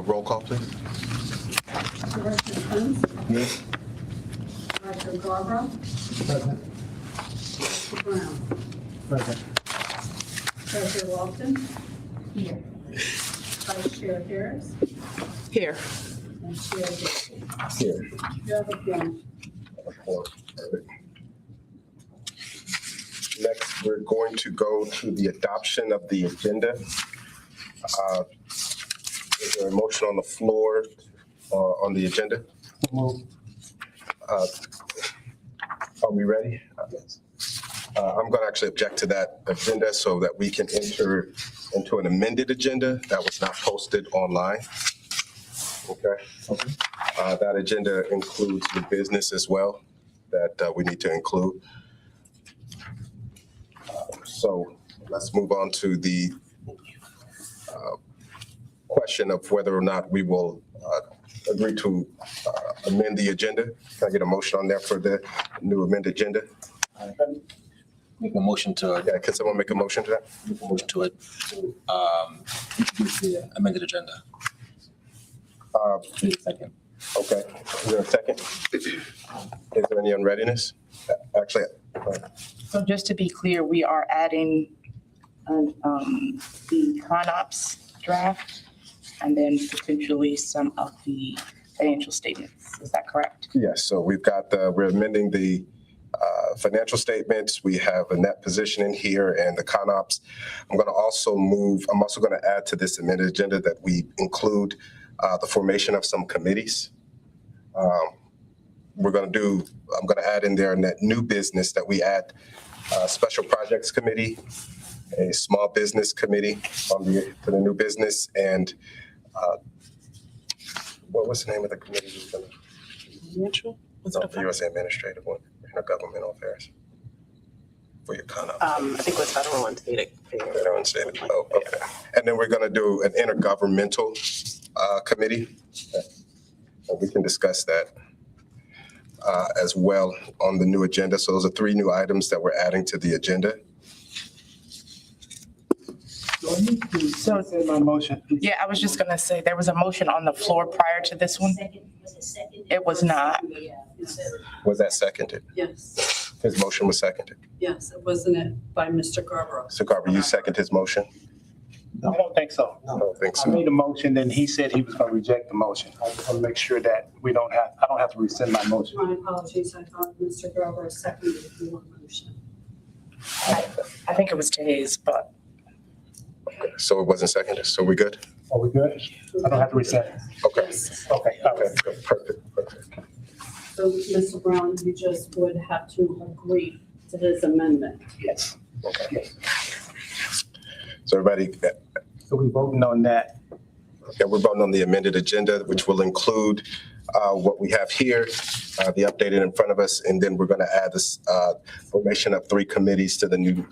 roll call, please. Director Prince, Yes. Director Garber, Present. Mr. Brown, Present. Treasurer Lofton. Here. Vice Chair Harris Here. and Chair Daly. Here. You have a quorum. Next, we're going to go to the adoption of the agenda. Is there a motion on the floor on the agenda? Move. Are we ready? I'm going to actually object to that agenda so that we can enter into an amended agenda that was not posted online. Okay? That agenda includes the business as well that we need to include. So let's move on to the question of whether or not we will agree to amend the agenda. Can I get a motion on there for the new amended agenda? Make a motion to, Yeah, can someone make a motion to that? introduce the amended agenda. Need a second. Okay, is there a second? Is there any unreadiness? Actually, So just to be clear, we are adding the CONOPS draft and then potentially some of the financial statements. Is that correct? yes, so we've got, we're amending the financial statements. We have a net position in here and the CONOPS. I'm also going to add to this amended agenda that we include the formation of some committees. I'm going to add in there that new business that we add special projects committee, a small business committee to the new business, and what was the name of the committee? Financial? Was it a You were saying administrative one, intergovernmental affairs. For your CONOPS. I think it was federal and state. They don't say it. Oh, okay. And then we're going to do an intergovernmental committee. And we can discuss that as well on the new agenda. So those are 3 new items that we're adding to the agenda. So I need to say my motion. Yeah, I was just gonna say, there was a motion on the floor prior to this one. It was not. Was that seconded? Yes, His motion was seconded. yes, it wasn't it by Mr. Garber. So Garber, you second his motion? I don't think so. I don't think I so. made a motion, then he said he was going to reject the motion. I just want to make sure that I don't have to rescind my motion. My apologies, I thought Mr. Garber seconded your motion. I think it was today's, but So it wasn't seconded. So we good? Are we good? I don't have to rescind. Okay. Yes. Okay, all right. Okay, good. Perfect. So, Mr. Brown, you just would have to agree to his amendment. Yes. Okay. So everybody, So we voting on that. okay, we're voting on the amended agenda, which will include what we have here, the updated in front of us, and then we're going to add this formation of 3 committees to the new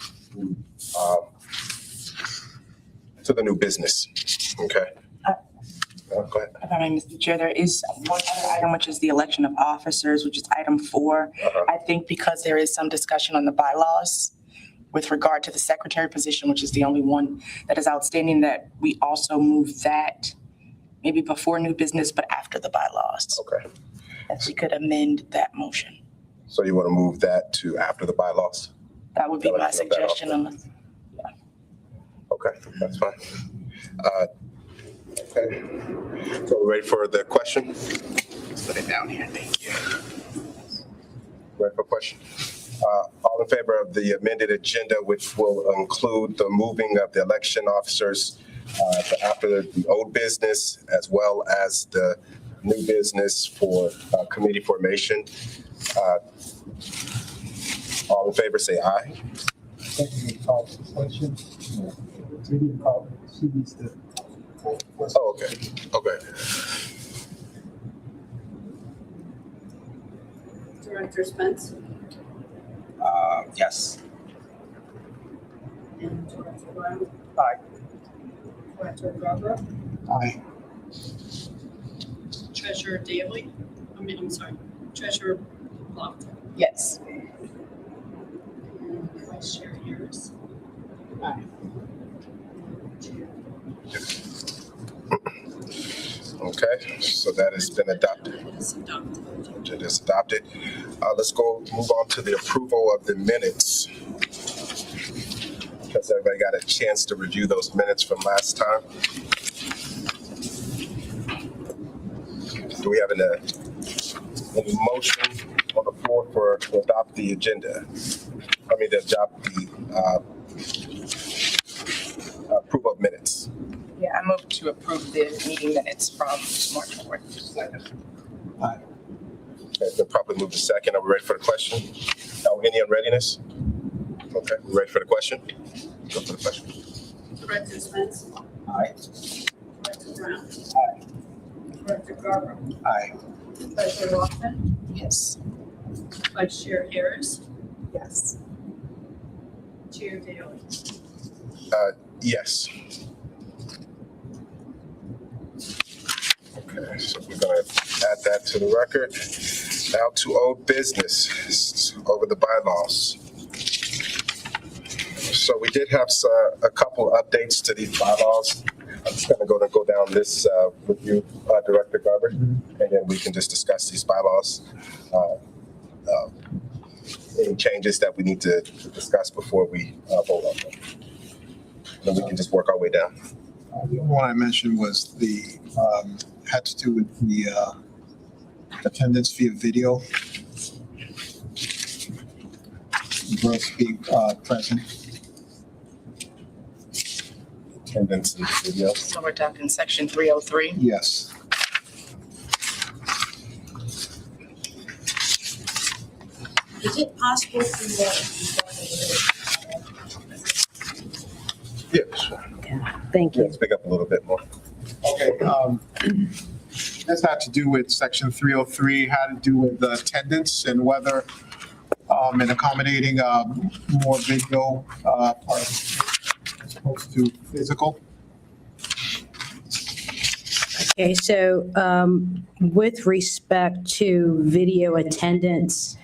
business. Okay. Go ahead. if I may, Mr. Chair, there is one other item, which is the election of officers, which is item 4. Uh-huh. I think because there is some discussion on the bylaws with regard to the secretary position, which is the only one that is outstanding, that we also move that maybe before new business, but after the bylaws. Okay. If we could amend that motion. So you want to move that to after the bylaws? That would be my suggestion unless. Okay, that's fine. Okay. So we're ready for the question? Let's put it down here, thank you. Ready for question? All in favor of the amended agenda, which will include the moving of the election officers to after the old business, as well as the new business for committee formation? All in favor, say aye. Second, call for the question. We didn't call it. She needs to. Oh, okay. Director Spence Yes. and Director Brown. Aye. Director Garber, Aye. Treasurer Daly, I'm sorry, Treasurer Lofton, Yes. and Vice Chair Harris. Aye. Okay, so that has been adopted. Agenda is adopted. Let's move on to the approval of the minutes. Has everybody got a chance to review those minutes from last time? Do we have any motion on the floor to adopt the agenda? To adopt the approval of minutes. Yeah, I move to approve the meeting minutes from March 4th. Okay, it's been properly moved to second. Are we ready for the question? Any unreadiness? Okay, we ready for the question? Go for the question. Director Spence? Aye. Director Brown? Aye. Director Garber? Aye. Vice Chair Walton? Yes. Vice Chair Harris? Yes. Chair Daly? Yes. Okay, so we're gonna add that to the record. Now to old business, over the bylaws. So we did have a couple updates to these bylaws. I'm just gonna go down this with you, Director Garber, and then we can just discuss these bylaws. Any changes that we need to discuss before we vote on them. Then we can just work our way down. The only one I mentioned was had to do with the attendance via video. Both being present. Attendance and video. So we're talking section 303. Yes. Is it possible for Yeah, sure. Thank Yeah, you. let's pick up a little bit more. Okay. This had to do with section 303, had to do with the attendance and whether and accommodating more video participation as opposed to physical. Okay, so with respect to video attendance,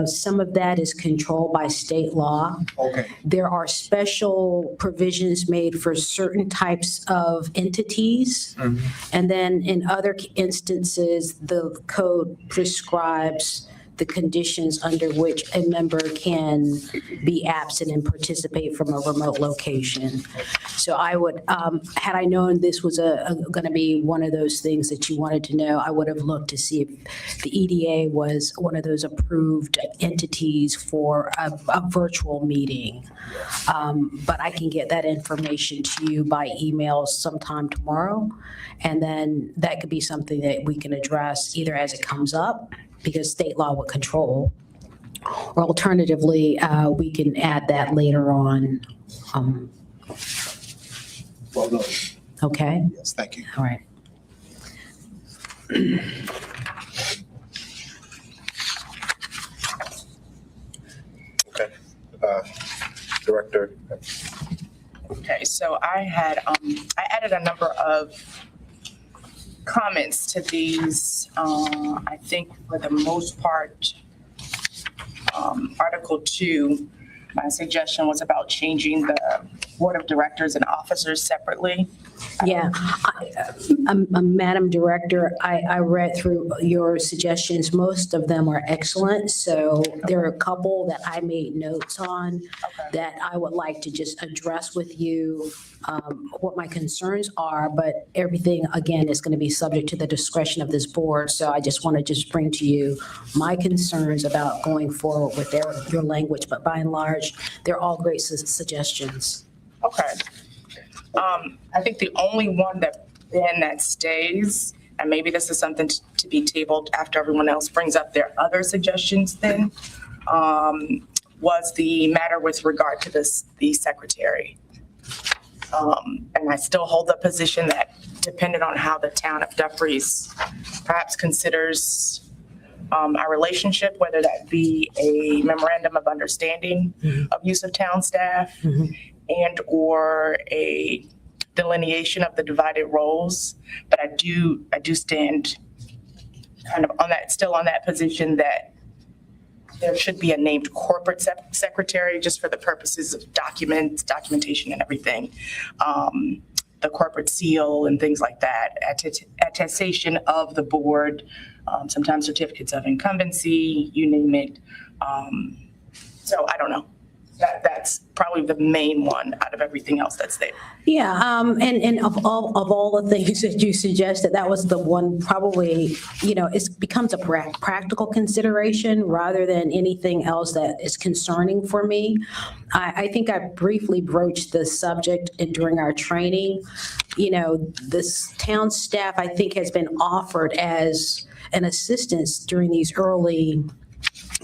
some of that is controlled by state law. Okay. There are special provisions made for certain types of entities. And then in other instances, the code prescribes the conditions under which a member can be absent and participate from a remote location. So I would, had I known this was going to be one of those things that you wanted to know, I would have looked to see if the EDA was one of those approved entities for a virtual meeting. But I can get that information to you by email sometime tomorrow. And then that could be something that we can address either as it comes up, because state law would control, or alternatively, we can add that later on. Well done. Okay, Yes, thank you. all right. Okay. Director. Okay, so I had, I added a number of comments to these. I think for the most part, Article 2, my suggestion was about changing the board of directors and officers separately. Yeah, Madam Director, I read through your suggestions. Most of them are excellent. So there are a couple that I made notes on that I would like to just address with you, what my concerns are. But everything, again, is going to be subject to the discretion of this board. So I just want to just bring to you my concerns about going forward with your language. But by and large, they're all great suggestions. Okay. I think the only one that stays, and maybe this is something to be tabled after everyone else brings up their other suggestions then, was the matter with regard to the secretary. And I still hold the position that depending on how the town of Dumfries perhaps considers our relationship, whether that be a memorandum of understanding of use of town staff and or a delineation of the divided roles. But I do stand kind of on that, still on that position that there should be a named corporate secretary just for the purposes of documentation and everything. the corporate seal and things like that, attestation of the board, sometimes certificates of incumbency, you name it. So I don't know. That's probably the main one out of everything else that's there. Yeah, and of all the things that you suggested, that was the one probably, it becomes a practical consideration rather than anything else that is concerning for me. I think I briefly broached the subject during our training. This town staff, I think, has been offered as an assistance during these early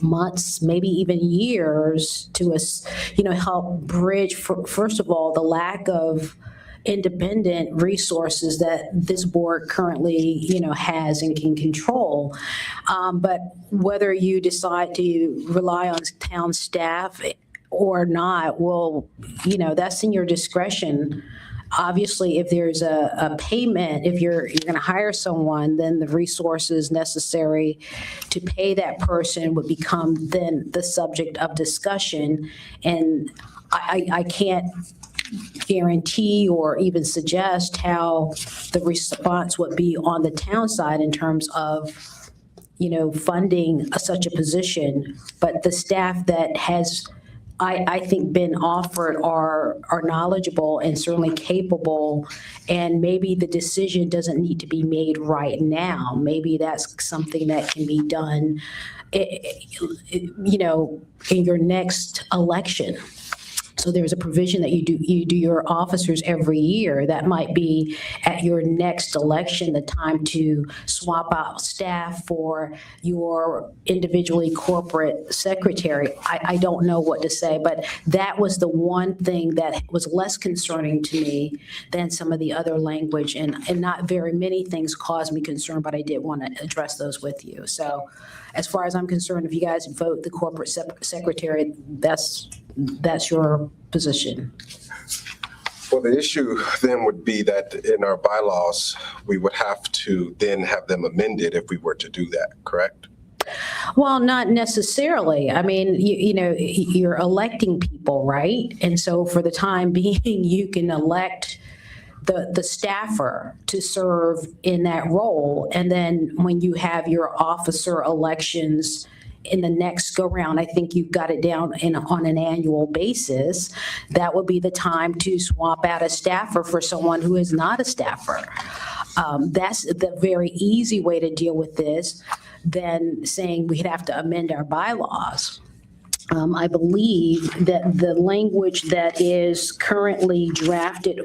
months, maybe even years, to us, help bridge, first of all, the lack of independent resources that this board currently, has and can control. But whether you decide to rely on town staff or not, well, that's in your discretion. Obviously, if there's a payment, if you're going to hire someone, then the resources necessary to pay that person would become then the subject of discussion. And I can't guarantee or even suggest how the response would be on the town side in terms of, funding such a position. But the staff that has, I think, been offered are knowledgeable and certainly capable, and maybe the decision doesn't need to be made right now. Maybe that's something that can be done, in your next election. So there's a provision that you do your officers every year. That might be at your next election, the time to swap out staff for your individually corporate secretary. I don't know what to say, but that was the one thing that was less concerning to me than some of the other language. And not very many things caused me concern, but I did want to address those with you. So as far as I'm concerned, if you guys vote the corporate secretary, that's your position. Well, the issue then would be that in our bylaws, we would have to then have them amended if we were to do that, correct? Well, not necessarily. I mean, you're electing people, right? And so for the time being, you can elect the staffer to serve in that role. And then when you have your officer elections in the next go round, I think you've got it down on an annual basis. That would be the time to swap out a staffer for someone who is not a staffer. That's the very easy way to deal with this than saying we'd have to amend our bylaws. I believe that the language that is currently drafted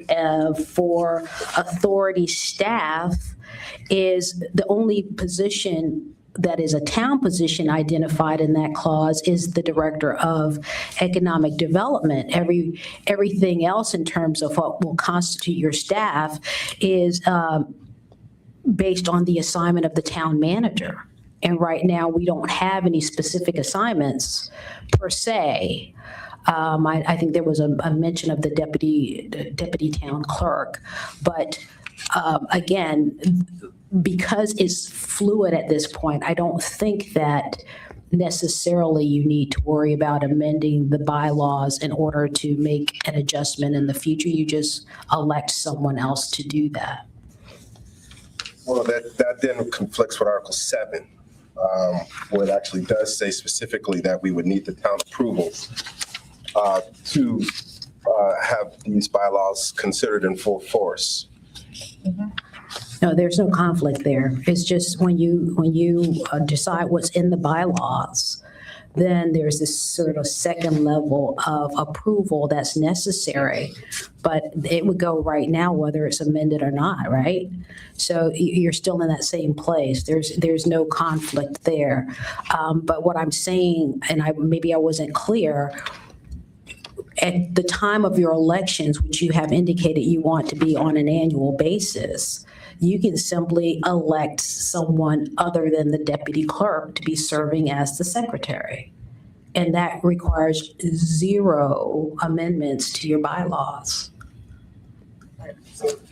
for authority staff is the only position that is a town position identified in that clause is the Director of Economic Development. Everything else in terms of what will constitute your staff is based on the assignment of the town manager. And right now, we don't have any specific assignments per se. I think there was a mention of the deputy town clerk, but again, because it's fluid at this point, I don't think that necessarily you need to worry about amending the bylaws in order to make an adjustment in the future. You just elect someone else to do that. Well, that then conflicts with Article 7, where it actually does say specifically that we would need the town approval to have these bylaws considered in full force. No, there's no conflict there. It's just when you decide what's in the bylaws, then there's this sort of second level of approval that's necessary. But it would go right now whether it's amended or not, right? So you're still in that same place. There's no conflict there. But what I'm saying, and maybe I wasn't clear, at the time of your elections, which you have indicated you want to be on an annual basis, you can simply elect someone other than the deputy clerk to be serving as the secretary. And that requires 0 amendments to your bylaws.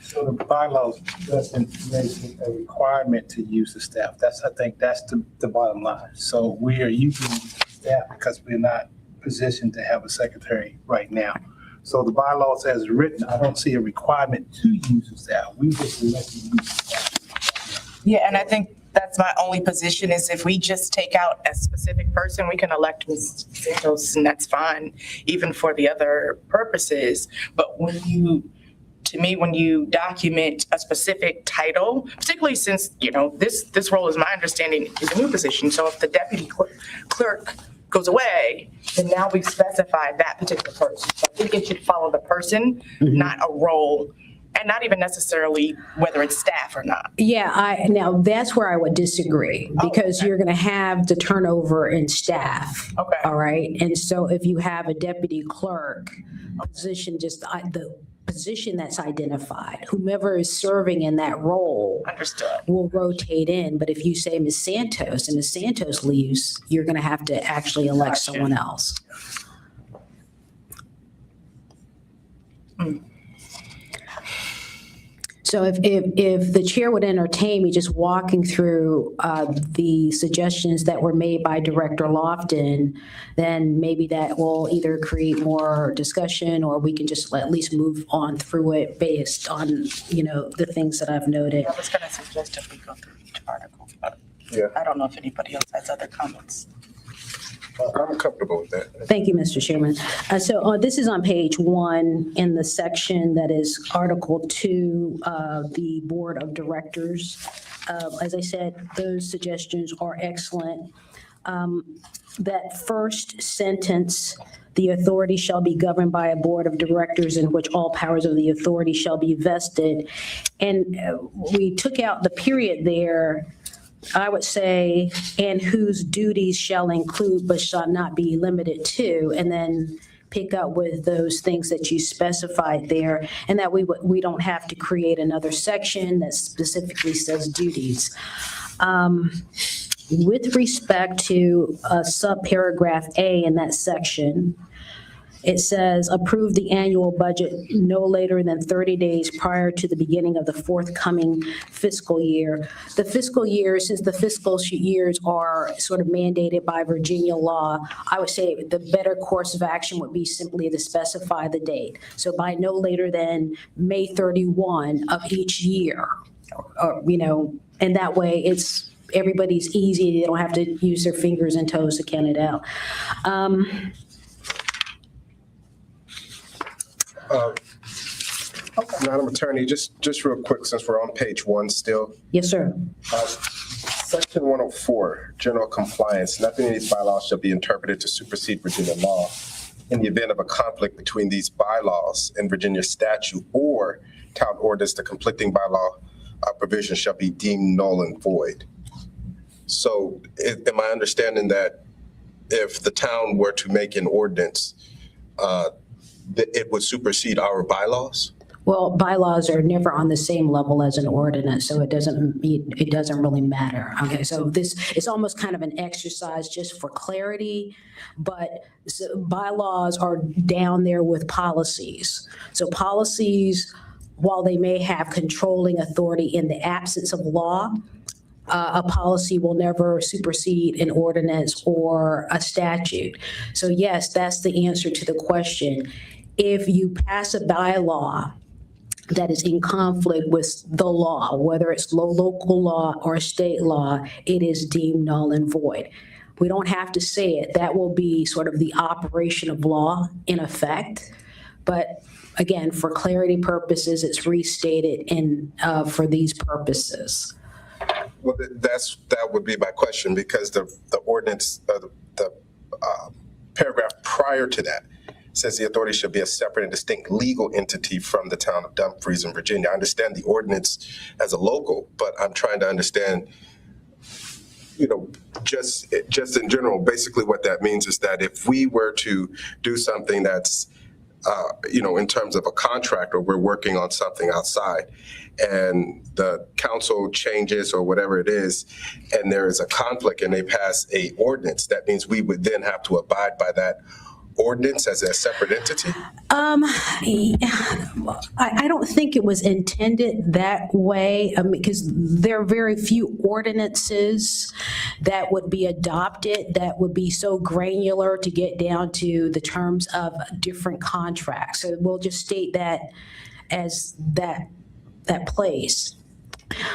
So the bylaws doesn't make it a requirement to use the staff. I think that's the bottom line. So we are using staff because we're not positioned to have a secretary right now. So the bylaws as written, I don't see a requirement to use the staff. We just let you use the staff. Yeah, and I think that's my only position is if we just take out a specific person, we can elect Ms. Santos and that's fine, even for the other purposes. But when you, to me, when you document a specific title, particularly since, this role is my understanding is a new position. So if the deputy clerk goes away, then now we've specified that particular person. So I think it should follow the person, not a role. And not even necessarily whether it's staff or not. Yeah, now that's where I would disagree because you're going to have the turnover in staff. Okay. All right. And so if you have a deputy clerk position, just the position that's identified, whomever is serving in that role Understood. will rotate in. But if you say Ms. Santos and Ms. Santos leaves, you're going to have to actually elect Gotcha. someone else. So if the chair would entertain me just walking through the suggestions that were made by Director Lofton, then maybe that will either create more discussion or we can just at least move on through it based on, the things that I've noted. I was going to suggest if we go through each article, but Yeah. I don't know if anybody else has other comments. I'm comfortable with that. Thank you, Mr. Chairman. So this is on page 1 in the section that is Article 2, the Board of Directors. As I said, those suggestions are excellent. That first sentence, the authority shall be governed by a board of directors in which all powers of the authority shall be vested. And we took out the period there. I would say, and whose duties shall include but shall not be limited to, and then pick up with those things that you specified there, and that we don't have to create another section that specifically says duties. With respect to subparagraph A in that section, it says approve the annual budget no later than 30 days prior to the beginning of the forthcoming fiscal year. The fiscal year, since the fiscal years are sort of mandated by Virginia law, I would say the better course of action would be simply to specify the date. So by no later than May 31 of each year, and that way everybody's easy. They don't have to use their fingers and toes to count it out. Madam Attorney, just real quick, since we're on page 1 still. Yes, sir. Section 104, general compliance. Nothing in these bylaws shall be interpreted to supersede Virginia law. In the event of a conflict between these bylaws and Virginia statute or town ordinance, the conflicting bylaw provision shall be deemed null and void. So am I understanding that if the town were to make an ordinance, that it would supersede our bylaws? Well, bylaws are never on the same level as an ordinance, so it doesn't really matter. Okay, so it's almost kind of an exercise just for clarity, but bylaws are down there with policies. So policies, while they may have controlling authority in the absence of law, a policy will never supersede an ordinance or a statute. So yes, that's the answer to the question. If you pass a bylaw that is in conflict with the law, whether it's local law or state law, it is deemed null and void. We don't have to say it. That will be sort of the operation of law in effect. But again, for clarity purposes, it's restated for these purposes. Well, that would be my question, because the ordinance, the paragraph prior to that says the authority should be a separate and distinct legal entity from the town of Dumfries in Virginia. I understand the ordinance as a local, but I'm trying to understand, just in general, basically what that means is that if we were to do something that's, in terms of a contract, or we're working on something outside and the council changes or whatever it is, and there is a conflict and they pass a ordinance, that means we would then have to abide by that ordinance as a separate entity? I don't think it was intended that way, because there are very few ordinances that would be adopted that would be so granular to get down to the terms of different contracts. So we'll just state that as that place.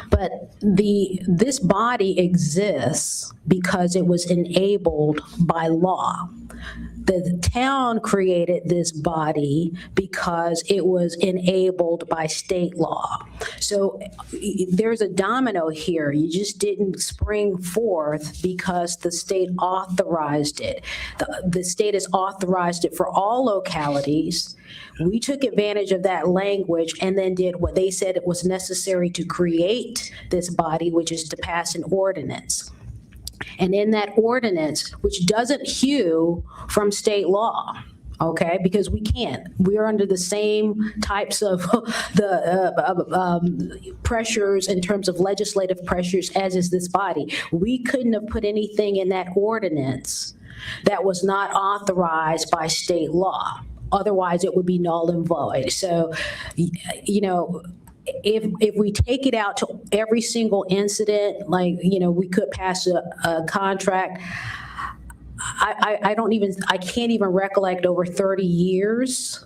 But this body exists because it was enabled by law. The town created this body because it was enabled by state law. So there's a domino here. You just didn't spring forth because the state authorized it. The state has authorized it for all localities. We took advantage of that language and then did what they said it was necessary to create this body, which is to pass an ordinance. And in that ordinance, which doesn't hew from state law, okay, because we can't. We're under the same types of pressures in terms of legislative pressures as is this body. We couldn't have put anything in that ordinance that was not authorized by state law. Otherwise, it would be null and void. So, you know, if we take it out to every single incident, like, you know, we could pass a contract. I can't even recollect over 30 years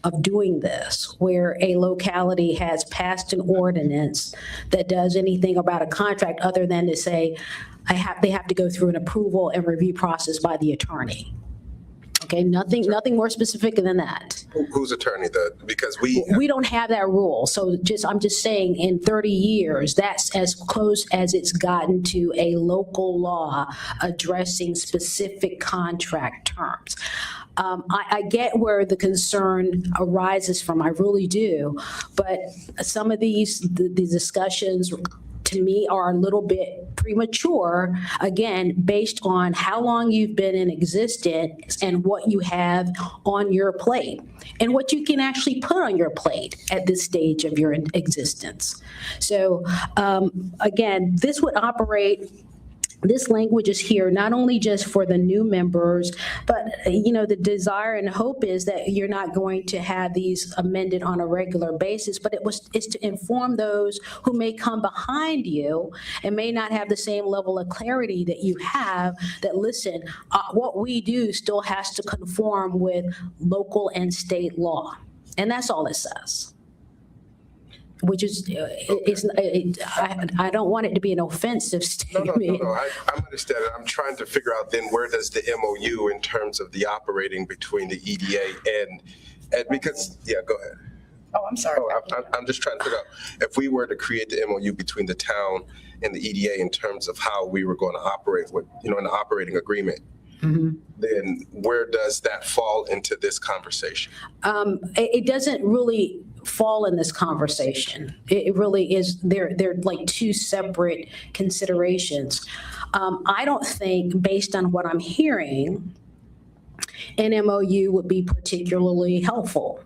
of doing this where a locality has passed an ordinance that does anything about a contract other than to say they have to go through an approval and review process by the attorney. Okay, nothing more specific than that. Whose attorney? Because we don't have that rule. So I'm just saying in 30 years, that's as close as it's gotten to a local law addressing specific contract terms. I get where the concern arises from, I really do, but some of these discussions to me are a little bit premature, again, based on how long you've been in existence and what you have on your plate and what you can actually put on your plate at this stage of your existence. So again, this would operate. This language is here not only just for the new members, but, you know, the desire and hope is that you're not going to have these amended on a regular basis, but it's to inform those who may come behind you and may not have the same level of clarity that you have, that listen, what we do still has to conform with local and state law. And that's all it says. Which is, I don't want it to be an offensive statement. No. I understand it. I'm trying to figure out then where does the MOU in terms of the operating between the EDA and because, yeah, go ahead. Oh, I'm sorry. I'm just trying to figure out if we were to create the MOU between the town and the EDA in terms of how we were going to operate with, you know, an operating agreement. Mm-hmm. Then where does that fall into this conversation? It doesn't really fall in this conversation. It really is, they're like two separate considerations. I don't think, based on what I'm hearing, an MOU would be particularly helpful.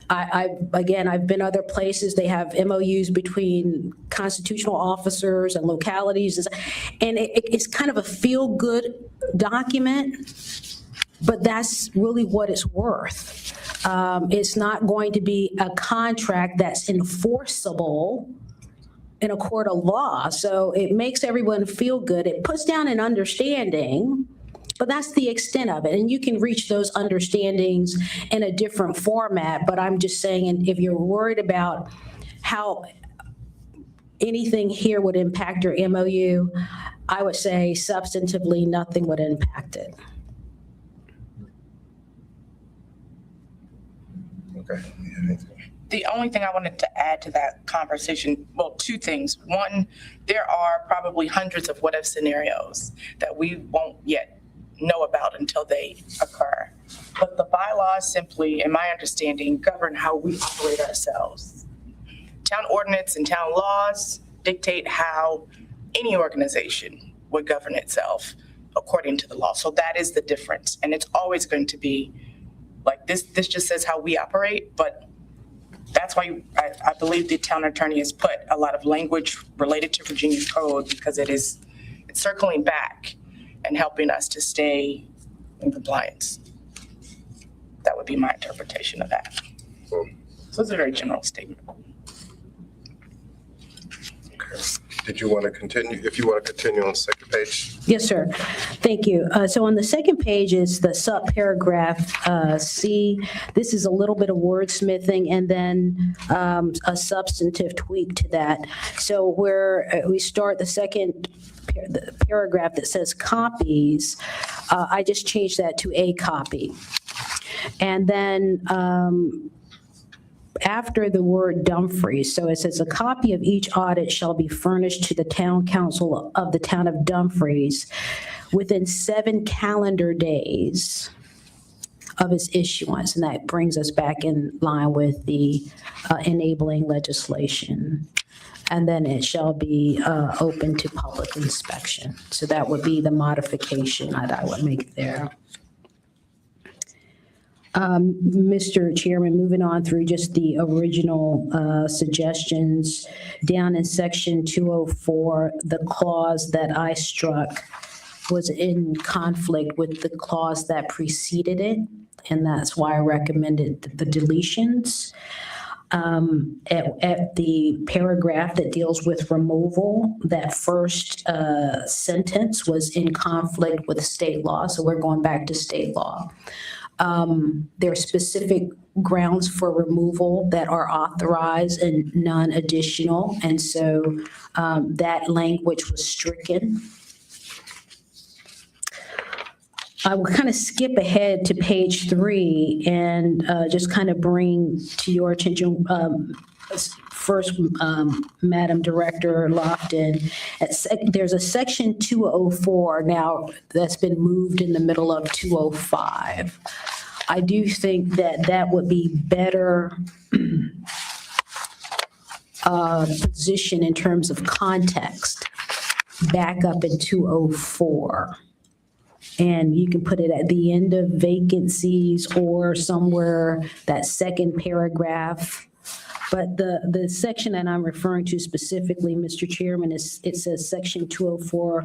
I've been other places, they have MOUs between constitutional officers and localities, and it's kind of a feel-good document, but that's really what it's worth. It's not going to be a contract that's enforceable in a court of law, so it makes everyone feel good. It puts down an understanding, but that's the extent of it. And you can reach those understandings in a different format. But I'm just saying, if you're worried about how anything here would impact your MOU, I would say substantively, nothing would impact it. Okay. The only thing I wanted to add to that conversation, well, two things. One, there are probably hundreds of what-if scenarios that we won't yet know about until they occur. But the bylaws simply, in my understanding, govern how we operate ourselves. Town ordinance and town laws dictate how any organization would govern itself according to the law. So that is the difference. And it's always going to be like this just says how we operate, but that's why I believe the town attorney has put a lot of language related to Virginia's code, because it's circling back and helping us to stay in compliance. That would be my interpretation of that. So it's a very general statement. Did you want to continue? If you want to continue on the second page? Yes, sir. Thank you. So on the second page is the subparagraph C. This is a little bit of wordsmithing and then a substantive tweak to that. So where we start the second the paragraph that says copies, I just changed that to a copy. And then after the word Dumfries, so it says a copy of each audit shall be furnished to the town council of the town of Dumfries within 7 calendar days of its issuance. And that brings us back in line with the enabling legislation. And then it shall be open to public inspection. So that would be the modification that I would make there. Mr. Chairman, moving on through just the original suggestions, down in section 204, the clause that I struck was in conflict with the clause that preceded it, and that's why I recommended the deletions. At the paragraph that deals with removal, that first sentence was in conflict with state law, so we're going back to state law. There are specific grounds for removal that are authorized and none additional. And so that language was stricken. I will kind of skip ahead to page 3 and just kind of bring to your attention first, Madam Director Lofton, there's a section 204 now that's been moved in the middle of 205. I do think that that would be better position in terms of context back up in 204. And you can put it at the end of vacancies or somewhere, that second paragraph. But the section that I'm referring to specifically, Mr. Chairman, it says section 204,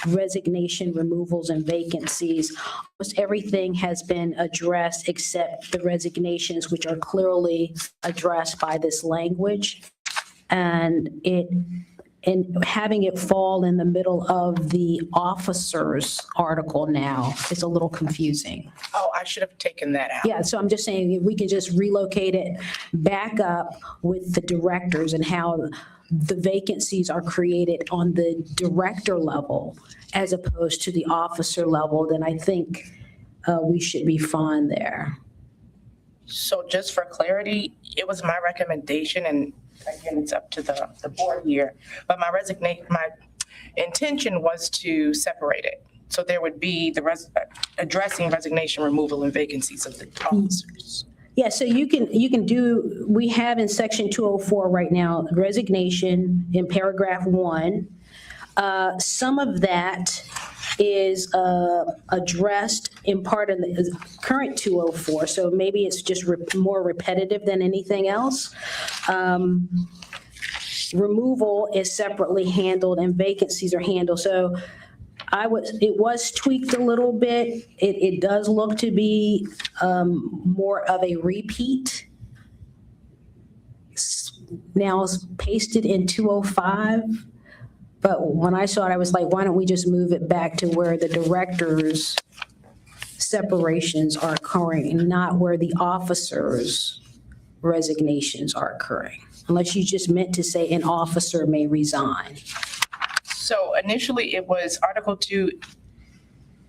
resignation, removals, and vacancies. Almost everything has been addressed except the resignations, which are clearly addressed by this language. And having it fall in the middle of the officers article now is a little confusing. Oh, I should have taken that out. Yeah, so I'm just saying, if we can just relocate it back up with the directors and how the vacancies are created on the director level as opposed to the officer level, then I think we should be fine there. So just for clarity, it was my recommendation, and again, it's up to the board here, but my intention was to separate it. So there would be addressing resignation, removal, and vacancies of the officers. Yeah, so you can do, we have in section 204 right now, resignation in paragraph 1. Some of that is addressed in part in the current 204, so maybe it's just more repetitive than anything else. Removal is separately handled and vacancies are handled. So it was tweaked a little bit. It does look to be more of a repeat. Now it's pasted in 205. But when I saw it, I was like, why don't we just move it back to where the directors' separations are occurring, not where the officers' resignations are occurring, unless you just meant to say an officer may resign. So initially, it was Article 2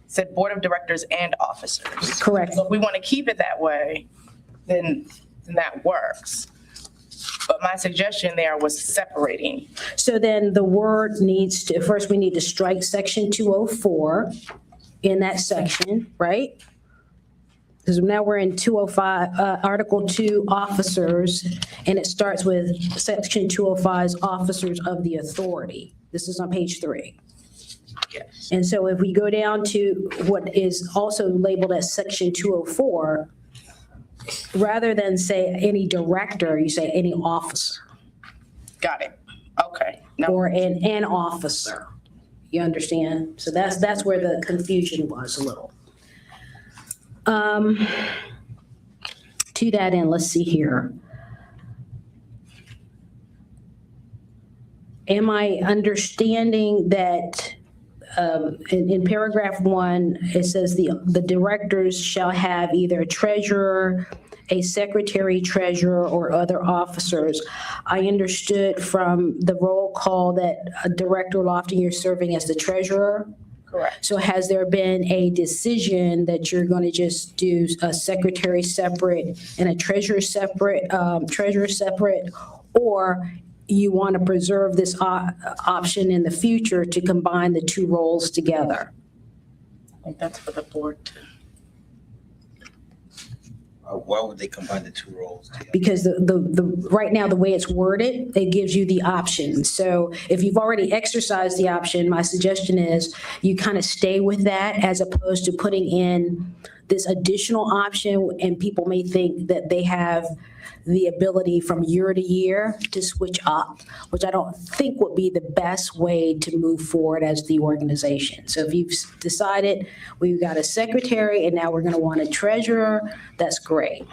said Board of Directors and officers. Correct. So if we want to keep it that way, then that works. But my suggestion there was separating. So then the word needs to, first we need to strike section 204 in that section, right? Because now we're in 205, Article 2, officers, and it starts with section 205's officers of the authority. This is on page 3. Yes. And so if we go down to what is also labeled as section 204, rather than say any director, you say any officer. Got it. Okay. No. Or an officer. You understand? So that's where the confusion was a little. To that end, let's see here. Am I understanding that in paragraph 1, it says the directors shall have either a treasurer, a secretary treasurer, or other officers. I understood from the roll call that Director Lofton, you're serving as the treasurer. Correct. So has there been a decision that you're going to just do a secretary separate and a treasurer separate, or you want to preserve this option in the future to combine the two roles together? I think that's for the board to. Why would they combine the two roles together? Because the right now, the way it's worded, it gives you the option. So if you've already exercised the option, my suggestion is you kind of stay with that as opposed to putting in this additional option, and people may think that they have the ability from year to year to switch up, which I don't think would be the best way to move forward as the organization. So if you've decided we've got a secretary and now we're going to want a treasurer, that's great.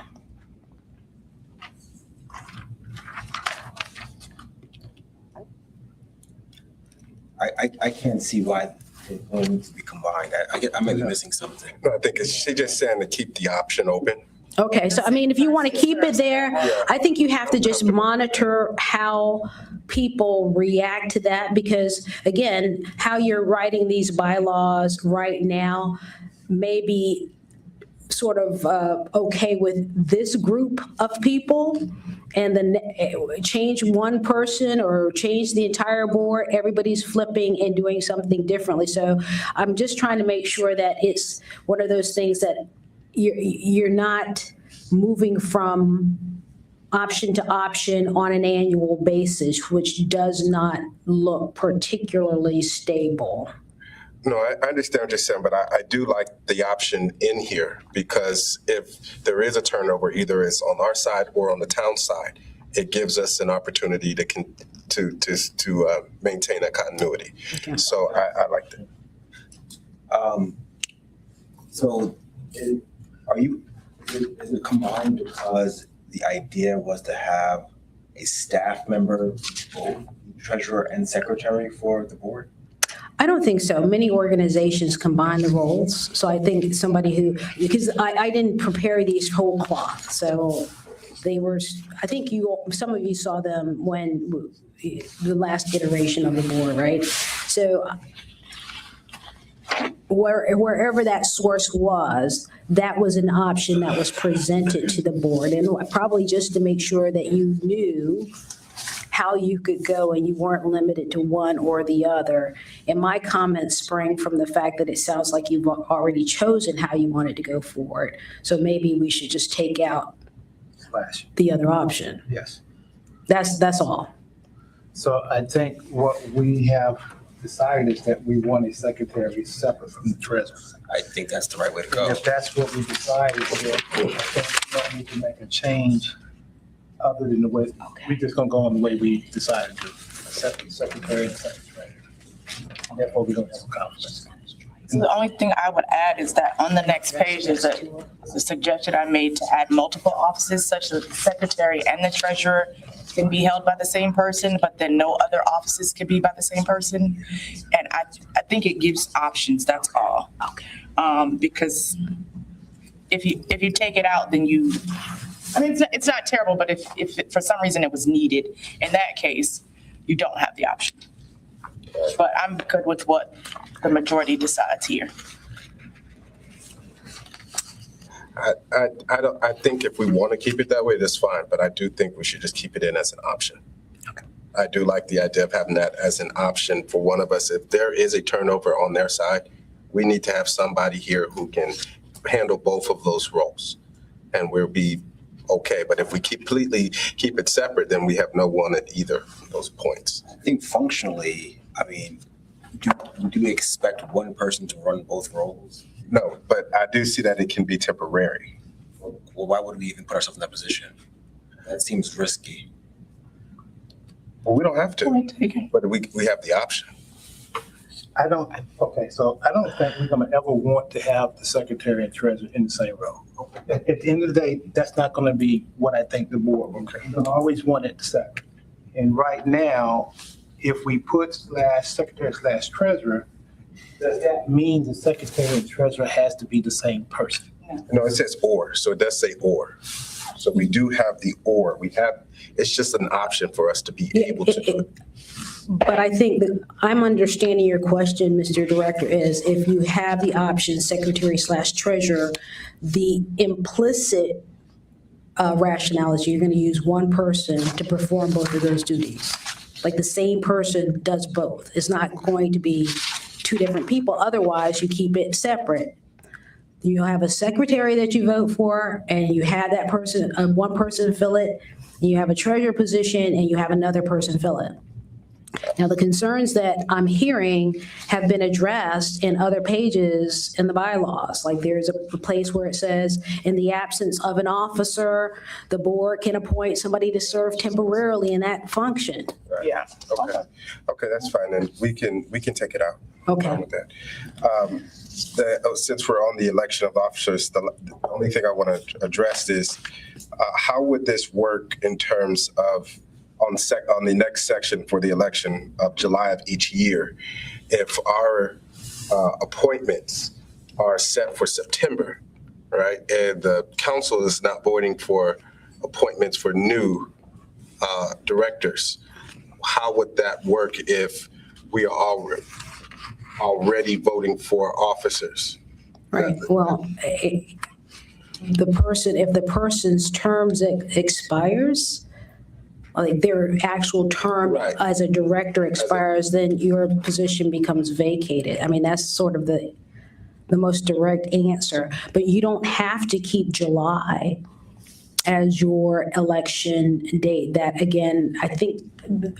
I can't see why it needs to be combined. I may be missing something. No, I think she's just saying to keep the option open. Okay, so I mean, if you want to keep it there, I think you have to just monitor how people react to that, because again, how you're writing these bylaws right now may be sort of okay with this group of people, and then change one person or change the entire board, everybody's flipping and doing something differently. So I'm just trying to make sure that it's one of those things that you're not moving from option to option on an annual basis, which does not look particularly stable. No, I understand what you're saying, but I do like the option in here, because if there is a turnover, either it's on our side or on the town side, it gives us an opportunity to maintain that continuity. Okay. So I like that. So is it combined because the idea was to have a staff member, both treasurer and secretary for the board? I don't think so. Many organizations combine the roles. So I think somebody who, because I didn't prepare these whole cloth. So they were, I think some of you saw them when the last iteration of the board, right? So wherever that source was, that was an option that was presented to the board. And probably just to make sure that you knew how you could go and you weren't limited to one or the other. And my comments sprang from the fact that it sounds like you've already chosen how you wanted to go forward. So maybe we should just take out Slash, the other option. yes. That's all. So I think what we have decided is that we want a secretary separate from the treasurer. I think that's the right way to And go. if that's what we decided, then I think we don't need to make a change other than the way, we're just gonna go on the way we decided to, separate secretary and secretary. Therefore, we don't have a conflict. So the only thing I would add is that on the next page is a suggestion I made to add multiple offices, such that the secretary and the treasurer can be held by the same person, but then no other offices can be by the same person. And I think it gives options, that's all. Okay. Because if you take it out, then I mean, it's not terrible, but if for some reason it was needed, in that case, you don't have the option. But I'm good with what the majority decides here. I think if we want to keep it that way, that's fine, but I do think we should just keep it in as an option. Okay. I do like the idea of having that as an option for one of us. If there is a turnover on their side, we need to have somebody here who can handle both of those roles, and we'll be okay. But if we completely keep it separate, then we have no one at either of those points. I think functionally, I mean, do we expect one person to run both roles? No, but I do see that it can be temporary. Well, why would we even put ourselves in that position? That seems risky. Well, we don't have to, but we have the option. I don't think we're gonna ever want to have the secretary and treasurer in the same role. At the end of the day, that's not gonna be what I think the board will. We're gonna always want it separate. And right now, if we put /secretary/treasurer, does that mean the secretary and treasurer has to be the same person? No, it says or, so it does say or. So we do have the or. It's just an option for us to be able to. But I think that I'm understanding your question, Mr. Director, is if you have the option secretary/treasurer, the implicit rationale is you're going to use one person to perform both of those duties. Like the same person does both. It's not going to be two different people. Otherwise, you keep it separate. You have a secretary that you vote for, and you have that person, one person fill it. You have a treasurer position, and you have another person fill it. Now, the concerns that I'm hearing have been addressed in other pages in the bylaws. Like there's a place where it says, in the absence of an officer, the board can appoint somebody to serve temporarily in that function. Yeah. Okay, that's fine, and we can take it out. Okay. Fine with that. Since we're on the election of officers, the only thing I want to address is how would this work in terms of on the next section for the election of July of each year, if our appointments are set for September, right, and the council is not voting for appointments for new directors, how would that work if we are already voting for officers? Right, well, if the person's terms expires, like their actual term Right. as a director expires, then your position becomes vacated. I mean, that's sort of the most direct answer. But you don't have to keep July as your election date. That, again, I think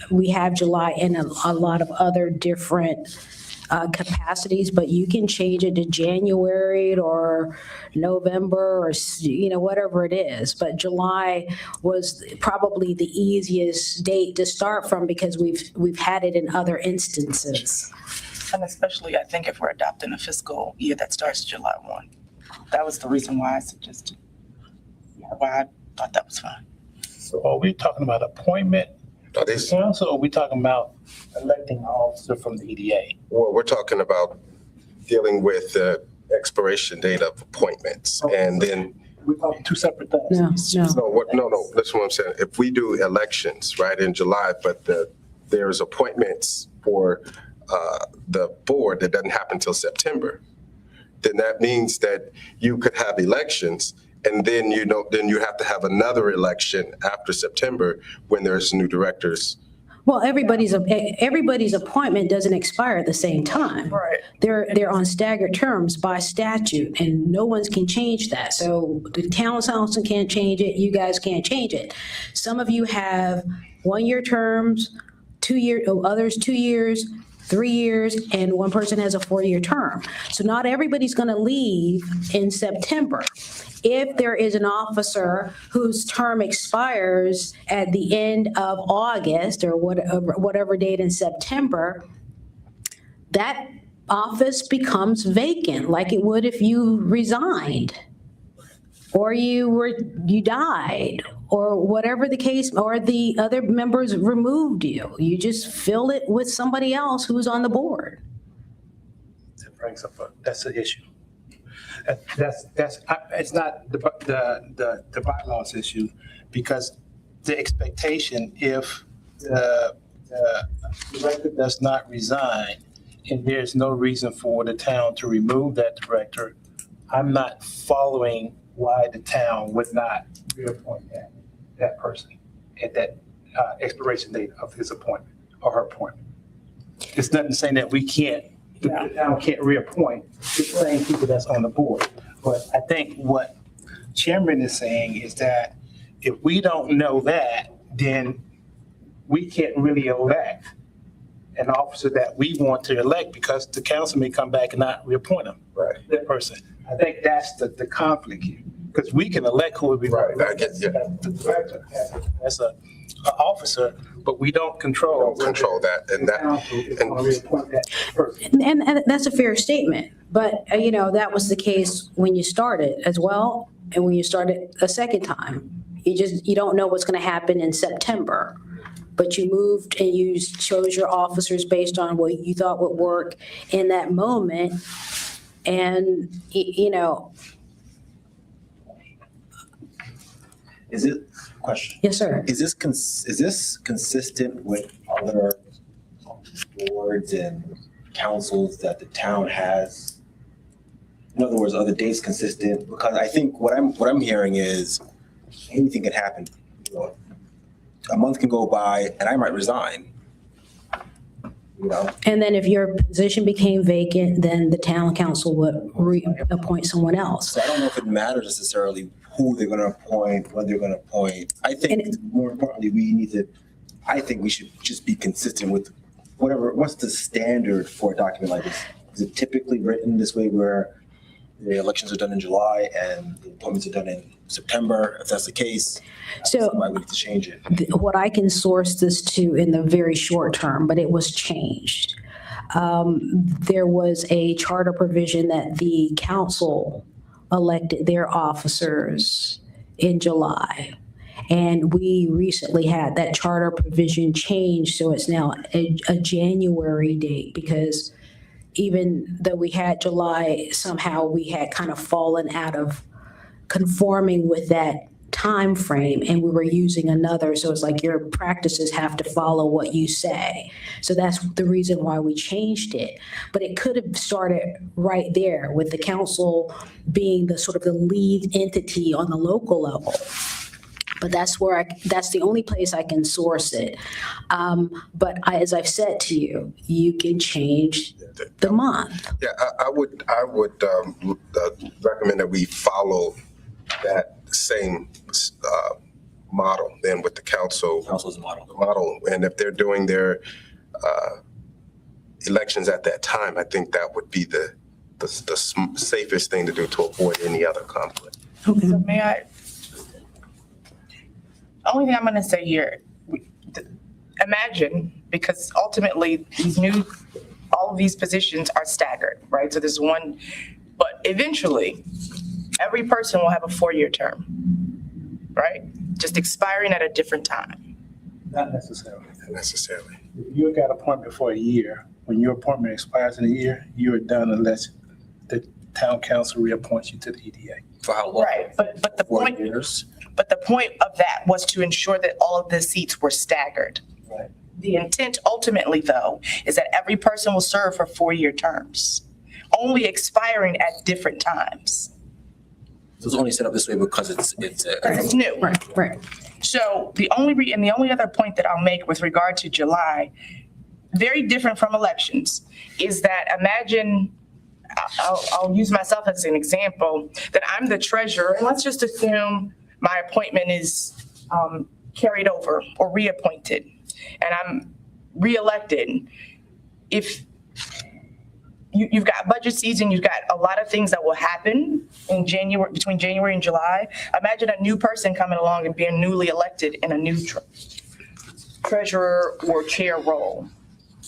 we have July in a lot of other different capacities, but you can change it to January or November or, whatever it is. But July was probably the easiest date to start from because we've had it in other instances. And especially, I think if we're adopting a fiscal year that starts July 1. That was the reason why I suggested, why I thought that was fine. So are we talking about appointment Are to these, the council, or are we talking about electing an officer from the EDA? well, we're talking about dealing with the expiration date of appointments, and then We're talking two separate things. No. No, that's what I'm saying. If we do elections, right, in July, but there's appointments for the board that doesn't happen till September, then that means that you could have elections, and then then you have to have another election after September when there's new directors. Well, everybody's appointment doesn't expire at the same time. Right. They're on staggered terms by statute, and no one can change that. So the town council can't change it, you guys can't change it. Some of you have 1-year terms, 2-year, others 2 years, 3 years, and one person has a 4-year term. So not everybody's gonna leave in September. If there is an officer whose term expires at the end of August or whatever date in September, that office becomes vacant, like it would if you resigned or you died or whatever the case, or the other members removed you. You just fill it with somebody else who's on the board. That brings up, that's the issue. It's not the bylaws issue, because the expectation, if the director does not resign and there's no reason for the town to remove that director, I'm not following why the town would not reappoint that person at that expiration date of his appointment or her appointment. It's nothing saying that we can't, the town can't reappoint the same people that's on the board. But I think what Chairman is saying is that if we don't know that, then we can't really elect an officer that we want to elect, because the council may come back and not reappoint him. Right. That person. I think that's the conflict here. because we can elect who would be. Right, I get you. As a officer, but we don't control. Don't control that, and that, Council is gonna reappoint that person. And that's a fair statement, but, that was the case when you started as well, and when you started a second time. You don't know what's gonna happen in September, but you moved and you chose your officers based on what you thought would work in that moment. And, Is it, question, yes, sir. is this consistent with other boards and councils that the town has? In other words, are the dates consistent? Because I think what I'm hearing is anything can happen. You know, a month can go by and I might resign. You know, And then if your position became vacant, then the town council would reappoint someone else. so I don't know if it matters necessarily who they're gonna appoint, when they're gonna appoint. I think more importantly, I think we should just be consistent with what's the standard for a document like this? Is it typically written this way where the elections are done in July and the appointments are done in September? If that's the case, So- why we need to change it? What I can source this to in the very short term, but it was changed. There was a charter provision that the council elected their officers in July. And we recently had that charter provision changed, so it's now a January date, because even though we had July, somehow we had kind of fallen out of conforming with that time frame, and we were using another. So it's like your practices have to follow what you say. So that's the reason why we changed it. But it could have started right there with the council being the sort of the lead entity on the local level. But that's the only place I can source it. But as I've said to you, you can change the month. yeah, I would recommend that we follow that same model then with the council Council's model. model. And if they're doing their elections at that time, I think that would be the safest thing to do to avoid any other conflict. So may I? Only thing I'm gonna say here, imagine, because ultimately all of these positions are staggered, right? So there's one, but eventually, every person will have a 4-year term, right? Just expiring at a different time. Not necessarily. Not necessarily. If you got appointment for a year, when your appointment expires in a year, you are done unless the town council reappoints you to the EDA. For how long? Right, but the 4 point, years? but the point of that was to ensure that all of the seats were staggered. Right. The intent ultimately, though, is that every person will serve for 4-year terms, only expiring at different times. So it's only set up this way because it's It's new. Right. So the only other point that I'll make with regard to July, very different from elections, is that imagine, I'll use myself as an example, that I'm the treasurer, and let's just assume my appointment is carried over or reappointed, and I'm reelected. If you've got budget season, you've got a lot of things that will happen in January, between January and July. Imagine a new person coming along and being newly elected in a new treasurer or chair role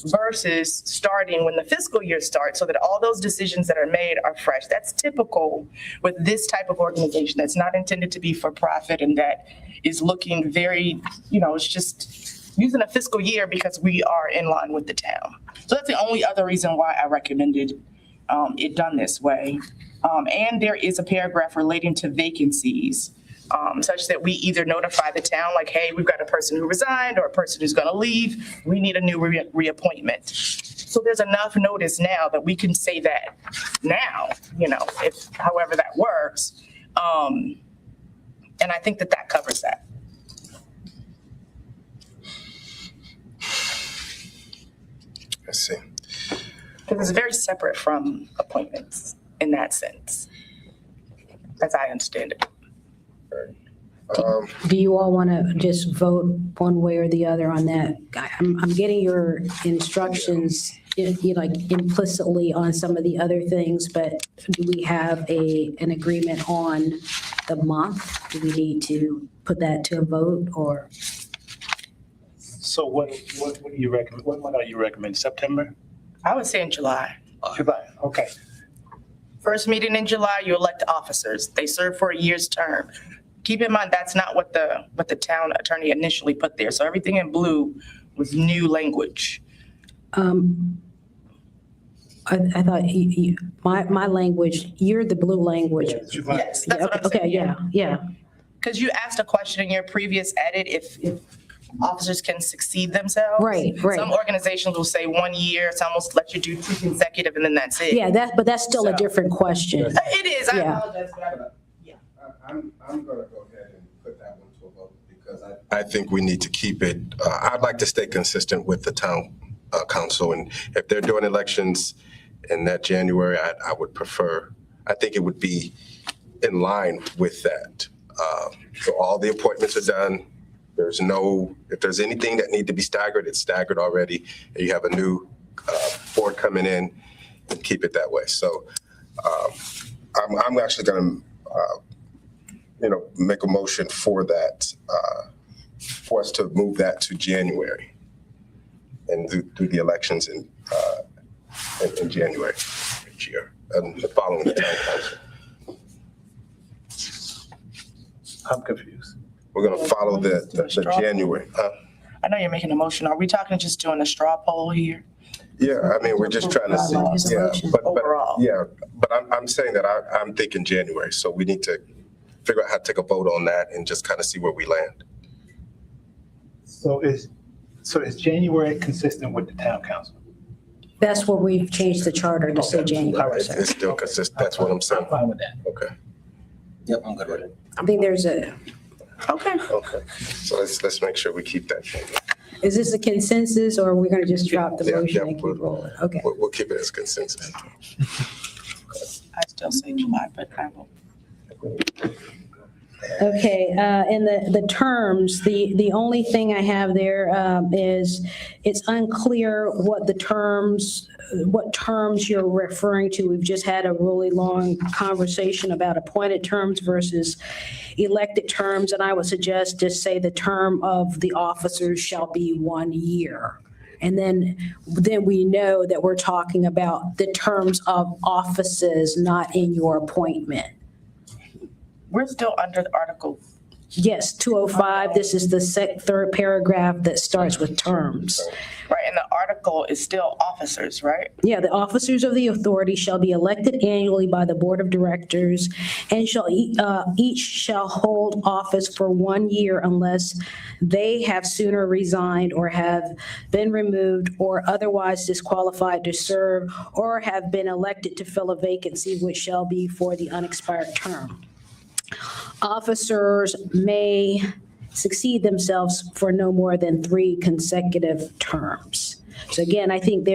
versus starting when the fiscal year starts, so that all those decisions that are made are fresh. That's typical with this type of organization that's not intended to be for profit and that is looking very, it's just using a fiscal year because we are in line with the town. So that's the only other reason why I recommended it done this way. And there is a paragraph relating to vacancies, such that we either notify the town like, hey, we've got a person who resigned or a person who's going to leave. We need a new reappointment. So there's enough notice now that we can say that now, if however that works. And I think that covers that. I see. Because it's very separate from appointments in that sense, as I understand it. Do you all want to just vote one way or the other on that? I'm getting your instructions like implicitly on some of the other things, but do we have an agreement on the month? Do we need to put that to a vote or? So what do you recommend, what month are you recommending, September? I would say in July. July, okay. First meeting in July, you elect officers. They serve for a year's term. Keep in mind, that's not what the town attorney initially put there. So everything in blue was new language. I thought my language, you're the blue language. July. Yes, that's what I'm Okay, saying. yeah. Because you asked a question in your previous edit if officers can succeed themselves. Right. Some organizations will say 1 year, some will let you do 2 consecutive, and then that's it. Yeah, but that's still a different question. It is, I Yeah. apologize, but I'm gonna go ahead and put that one to a vote because I think we need to keep it, I'd like to stay consistent with the town council. And if they're doing elections in that January, I would prefer, I think it would be in line with that. So all the appointments are done. If there's anything that need to be staggered, it's staggered already. And you have a new board coming in and keep it that way. So I'm actually gonna, make a motion for that, for us to move that to January and do the elections in January each year, and the following the town council. I'm confused. We're gonna follow the January. I know you're making a motion. Are we talking just doing a straw poll here? Yeah, I mean, we're just trying to see, Bylaws, yeah, motion. but, Overall. yeah, but I'm saying that I'm thinking January, so we need to figure out how to take a vote on that and just kind of see where we land. So is January consistent with the town council? That's where we've changed the charter to say January. It's still consistent, that's what I'm saying. I'm fine with that. Okay, Yep, I'm good with it. I think there's Okay. okay. So let's make sure we keep that change. is this a consensus or are we gonna just drop the Yeah, motion yeah, and keep we'll- rolling? Okay. We'll keep it as consensus. I still say July, but I will. Okay, and the terms, the only thing I have there is it's unclear what terms you're referring to. We've just had a really long conversation about appointed terms versus elected terms, and I would suggest just say the term of the officers shall be 1 year. And then we know that we're talking about the terms of offices, not in your appointment. We're still under the article. Yes, 205, this is the third paragraph that starts with terms. Right, and the article is still officers, right? Yeah, the officers of the authority shall be elected annually by the Board of Directors and each shall hold office for 1 year unless they have sooner resigned or have been removed or otherwise disqualified to serve or have been elected to fill a vacancy which shall be for the unexpired term. Officers may succeed themselves for no more than 3 consecutive terms. So again, I think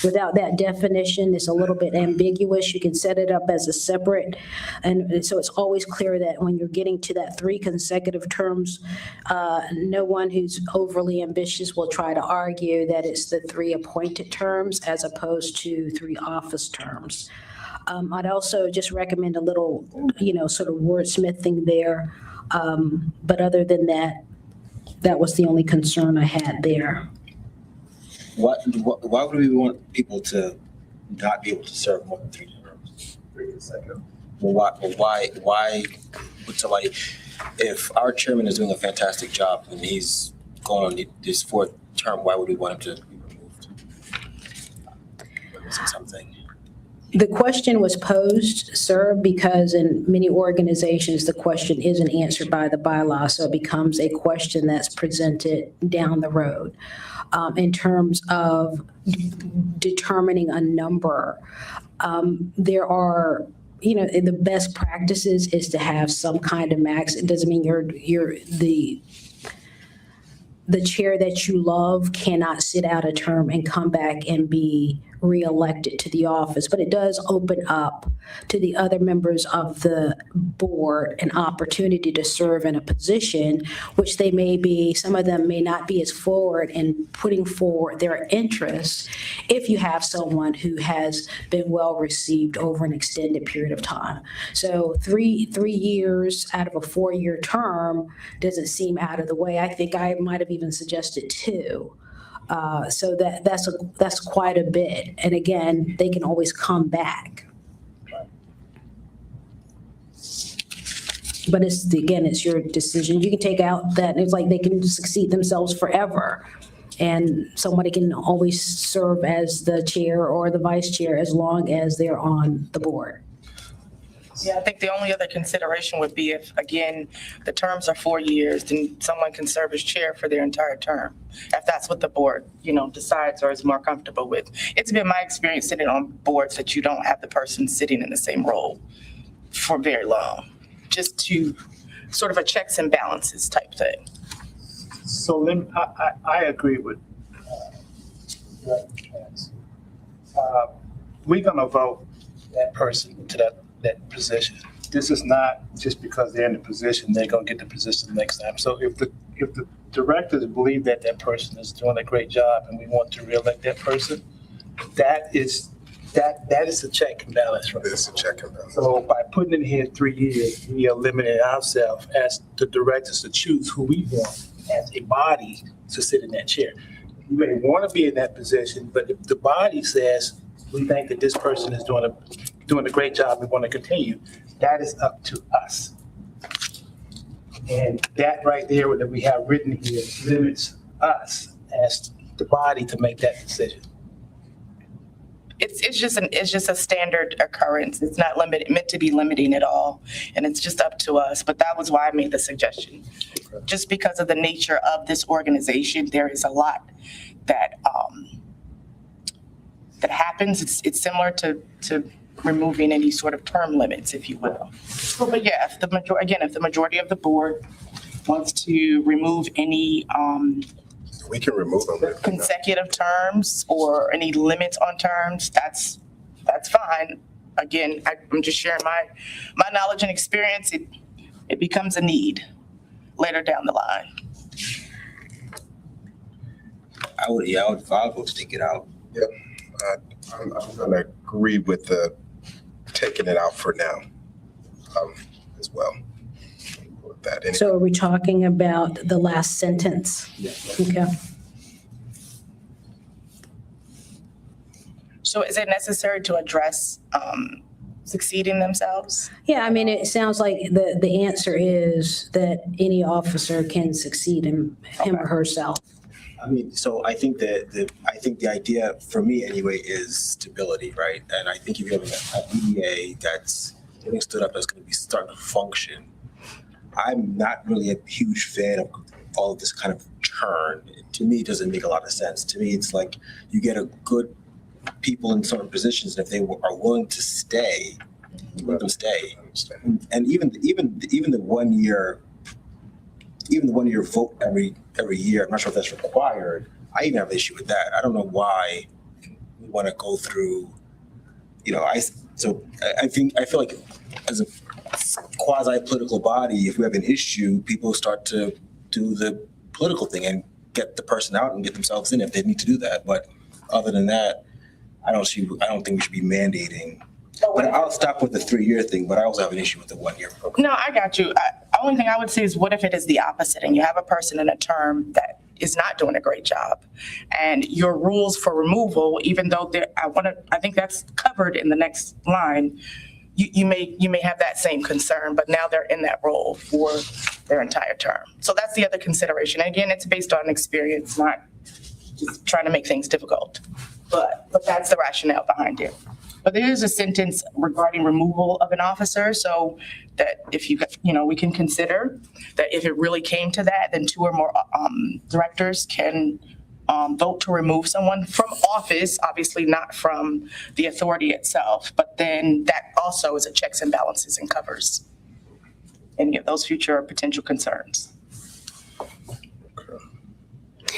without that definition, it's a little bit ambiguous. You can set it up as a separate, and so it's always clear that when you're getting to that 3 consecutive terms, no one who's overly ambitious will try to argue that it's the 3 appointed terms as opposed to 3 office terms. I'd also just recommend a little, sort of wordsmithing there. But other than that, that was the only concern I had there. Why would we want people to not be able to serve more than 3 terms? 3 consecutive. Well, why would somebody, if our chairman is doing a fantastic job and he's going on this 4th term, why would we want him to be removed? We're missing something. The question was posed, sir, because in many organizations, the question isn't answered by the bylaw, so it becomes a question that's presented down the road. In terms of determining a number, there are, the best practices is to have some kind of max. It doesn't mean you're the chair that you love cannot sit out a term and come back and be reelected to the office, but it does open up to the other members of the board an opportunity to serve in a position which they may be, some of them may not be as forward in putting forward their interests if you have someone who has been well received over an extended period of time. So three years out of a 4-year term doesn't seem out of the way. I think I might have even suggested 2. So that's quite a bit. And again, they can always come back. But it's your decision. You can take out that, it's like they can succeed themselves forever. And somebody can always serve as the chair or the vice chair as long as they're on the board. Yeah, I think the only other consideration would be if, again, the terms are 4 years, then someone can serve as chair for their entire term, if that's what the board, decides or is more comfortable with. It's been my experience sitting on boards that you don't have the person sitting in the same role for very long, just to sort of a checks and balances type thing. So then, I agree with Director Katz. We're gonna vote that person to that position. This is not just because they're in the position, they're gonna get the position next time. So if the directors believe that person is doing a great job and we want to reelect that person, that is a check and balance, right? This is a check and balance. So by putting in here 3 years, we eliminate ourselves as the directors to choose who we want as a body to sit in that chair. You may want to be in that position, but if the body says, we think that this person is doing a great job, we want to continue, that is up to us. And that right there that we have written here limits us as the body to make that decision. It's just a standard occurrence. It's not meant to be limiting at all, and it's just up to us. But that was why I made the suggestion. Just because of the nature of this organization, there is a lot that that happens. It's similar to removing any sort of term limits, if you will. But yeah, if the majority of the board wants to remove any We can remove them. consecutive terms or any limits on terms, that's fine. Again, I'm just sharing my knowledge and experience. It becomes a need later down the line. I would vote to take it out. Yep. I'm going to agree with the taking it out for now as well. Put that in. So are we talking about the last sentence? Okay. So is it necessary to address succeeding themselves? Yeah, I mean, it sounds like the answer is that any officer can succeed him or herself. I mean, so I think the idea for me anyway is stability, right? And I think if you have an EDA that's getting stood up, that's going to be starting to function. I'm not really a huge fan of all of this kind of churn. To me, it doesn't make a lot of sense. To me, it's like you get a good people in certain positions, and if they are willing to stay, you let them stay. And even the 1 year. Even the 1 year vote every year, I'm not sure if that's required. I even have an issue with that. I don't know why we want to go through, I feel like as a quasi-political body, if we have an issue, people start to do the political thing and get the person out and get themselves in if they need to do that. But other than that, I don't think we should be mandating. But I'll stop with the 3 year thing, but I also have an issue with the 1 year program. No, I got you. The only thing I would say is, what if it is the opposite and you have a person in a term that is not doing a great job, and your rules for removal, even though I think that's covered in the next line, you may have that same concern, but now they're in that role for their entire term. So that's the other consideration. And again, it's based on experience, not just trying to make things difficult. But that's the rationale behind it. But there is a sentence regarding removal of an officer, so that if we can consider that if it really came to that, then 2 or more directors can vote to remove someone from office, obviously not from the authority itself, but then that also is a checks and balances and covers any of those future potential concerns.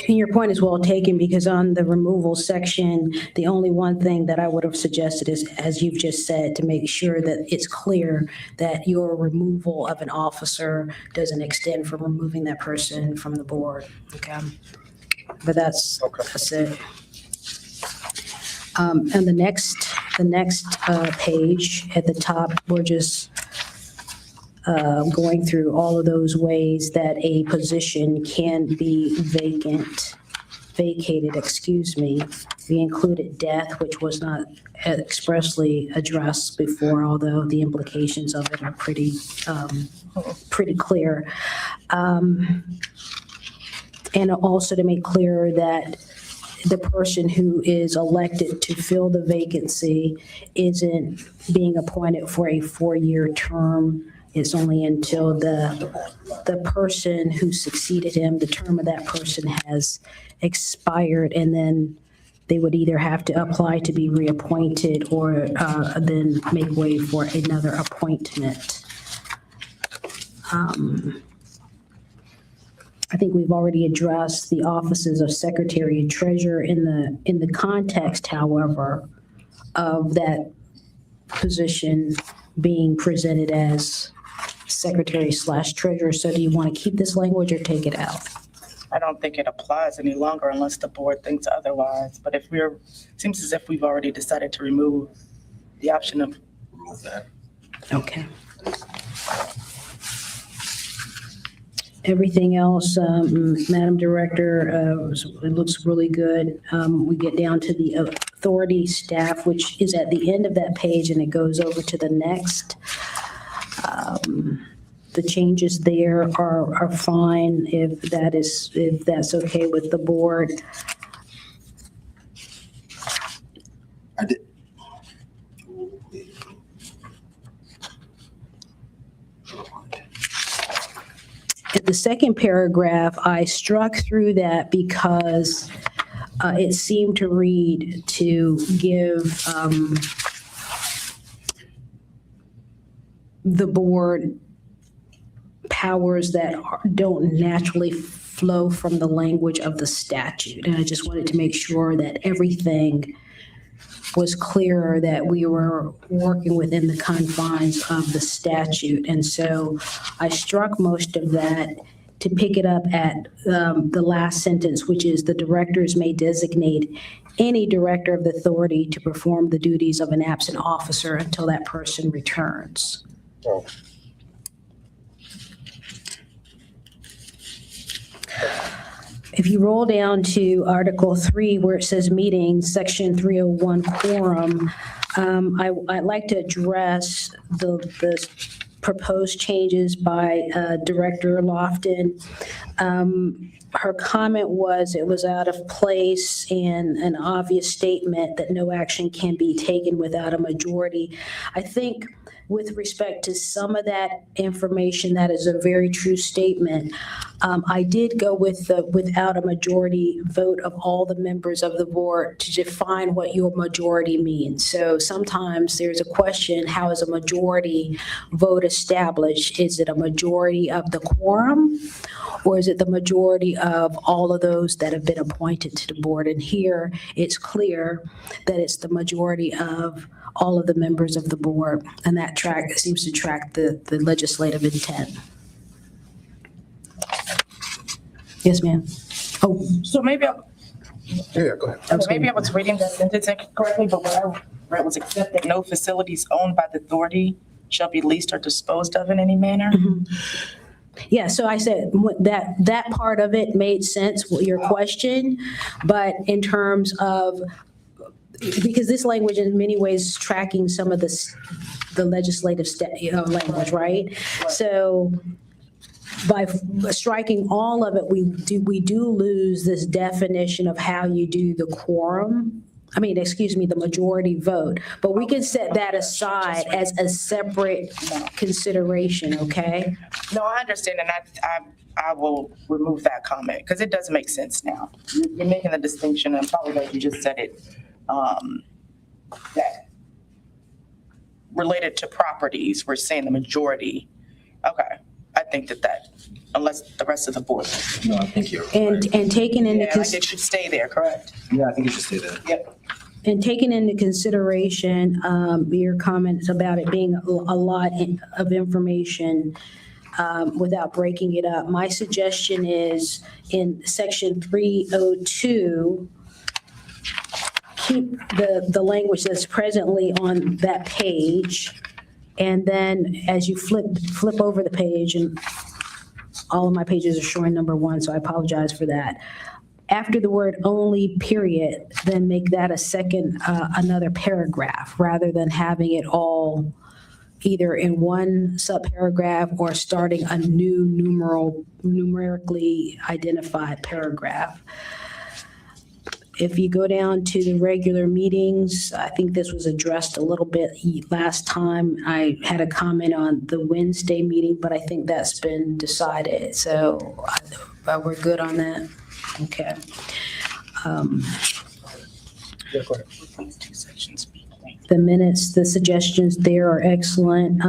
And your point is well taken, because on the removal section, the only one thing that I would have suggested is, as you've just said, to make sure that it's clear that your removal of an officer doesn't extend from removing that person from the board, okay? But that's it. And the next page at the top, we're just going through all of those ways that a position can be vacated, excuse me. We included death, which was not expressly addressed before, although the implications of it are pretty clear. And also to make clear that the person who is elected to fill the vacancy isn't being appointed for a 4-year term. It's only until the person who succeeded him, the term of that person has expired, and then they would either have to apply to be reappointed or then make way for another appointment. I think we've already addressed the offices of secretary and treasurer in the context, however, of that position being presented as secretary/treasurer. So do you want to keep this language or take it out? I don't think it applies any longer unless the board thinks otherwise. But seems as if we've already decided to remove the option of. Remove that. Okay. Everything else, Madam Director, it looks really good. We get down to the authority staff, which is at the end of that page, and it goes over to the next. The changes there are fine if that's okay with the board. I did. In the second paragraph, I struck through that because it seemed to read to give the board powers that don't naturally flow from the language of the statute. And I just wanted to make sure that everything was clearer, that we were working within the confines of the statute. And so I struck most of that to pick it up at the last sentence, which is the directors may designate any director of the authority to perform the duties of an absent officer until that person returns. Oh. If you roll down to Article 3, where it says meetings, Section 301 quorum, I'd like to address the proposed changes by Director Lofton. Her comment was it was out of place and an obvious statement that no action can be taken without a majority. I think with respect to some of that information, that is a very true statement. I did go with the without a majority vote of all the members of the board to define what your majority means. So sometimes there's a question, how is a majority vote established? Is it a majority of the quorum, or is it the majority of all of those that have been appointed to the board? And here it's clear that it's the majority of all of the members of the board, and that seems to track the legislative intent. Yes, ma'am. Oh, So maybe Yeah, go ahead. maybe I was reading that sentence incorrectly, but what I read was except that no facilities owned by the authority shall be leased or disposed of in any manner. yeah, so I said that part of it made sense, your question, but in terms of, because this language in many ways is tracking some of the legislative language, right? So by striking all of it, we do lose this definition of how you do the quorum. The majority vote, but we can set that aside as a separate consideration, okay? No, I understand, and I will remove that comment because it does make sense now. You're making the distinction, and probably like you just said it, that related to properties, we're saying the majority. Okay, think that, unless the rest of the board. No, I think you're And, right. and taking into, Yeah, like it should stay there, correct? Yeah, I think you should stay there. Yep. and taking into consideration, your comments about it being a lot of information, without breaking it up, my suggestion is in section 302, keep the language that's presently on that page. And then as you flip over the page, and all of my pages are showing number 1, so I apologize for that. After the word only, period, then make that a second, another paragraph, rather than having it all either in one subparagraph or starting a new numerically identified paragraph. If you go down to the regular meetings, I think this was addressed a little bit last time. I had a comment on the Wednesday meeting, but I think that's been decided. So we're good on that? Okay. Yeah, go ahead. These two sections be plain. The minutes, the suggestions there are excellent.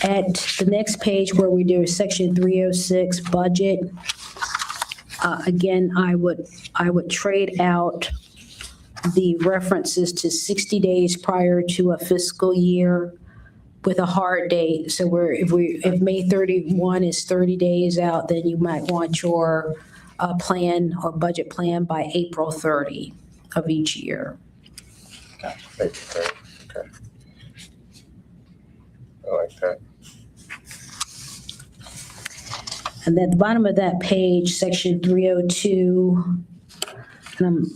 At the next page where we do section 306 budget, again, I would trade out the references to 60 days prior to a fiscal year with a hard date. So if May 31 is 30 days out, then you might want your plan or budget plan by April 30 of each year. Okay. I like that. And at the bottom of that page, section 302, and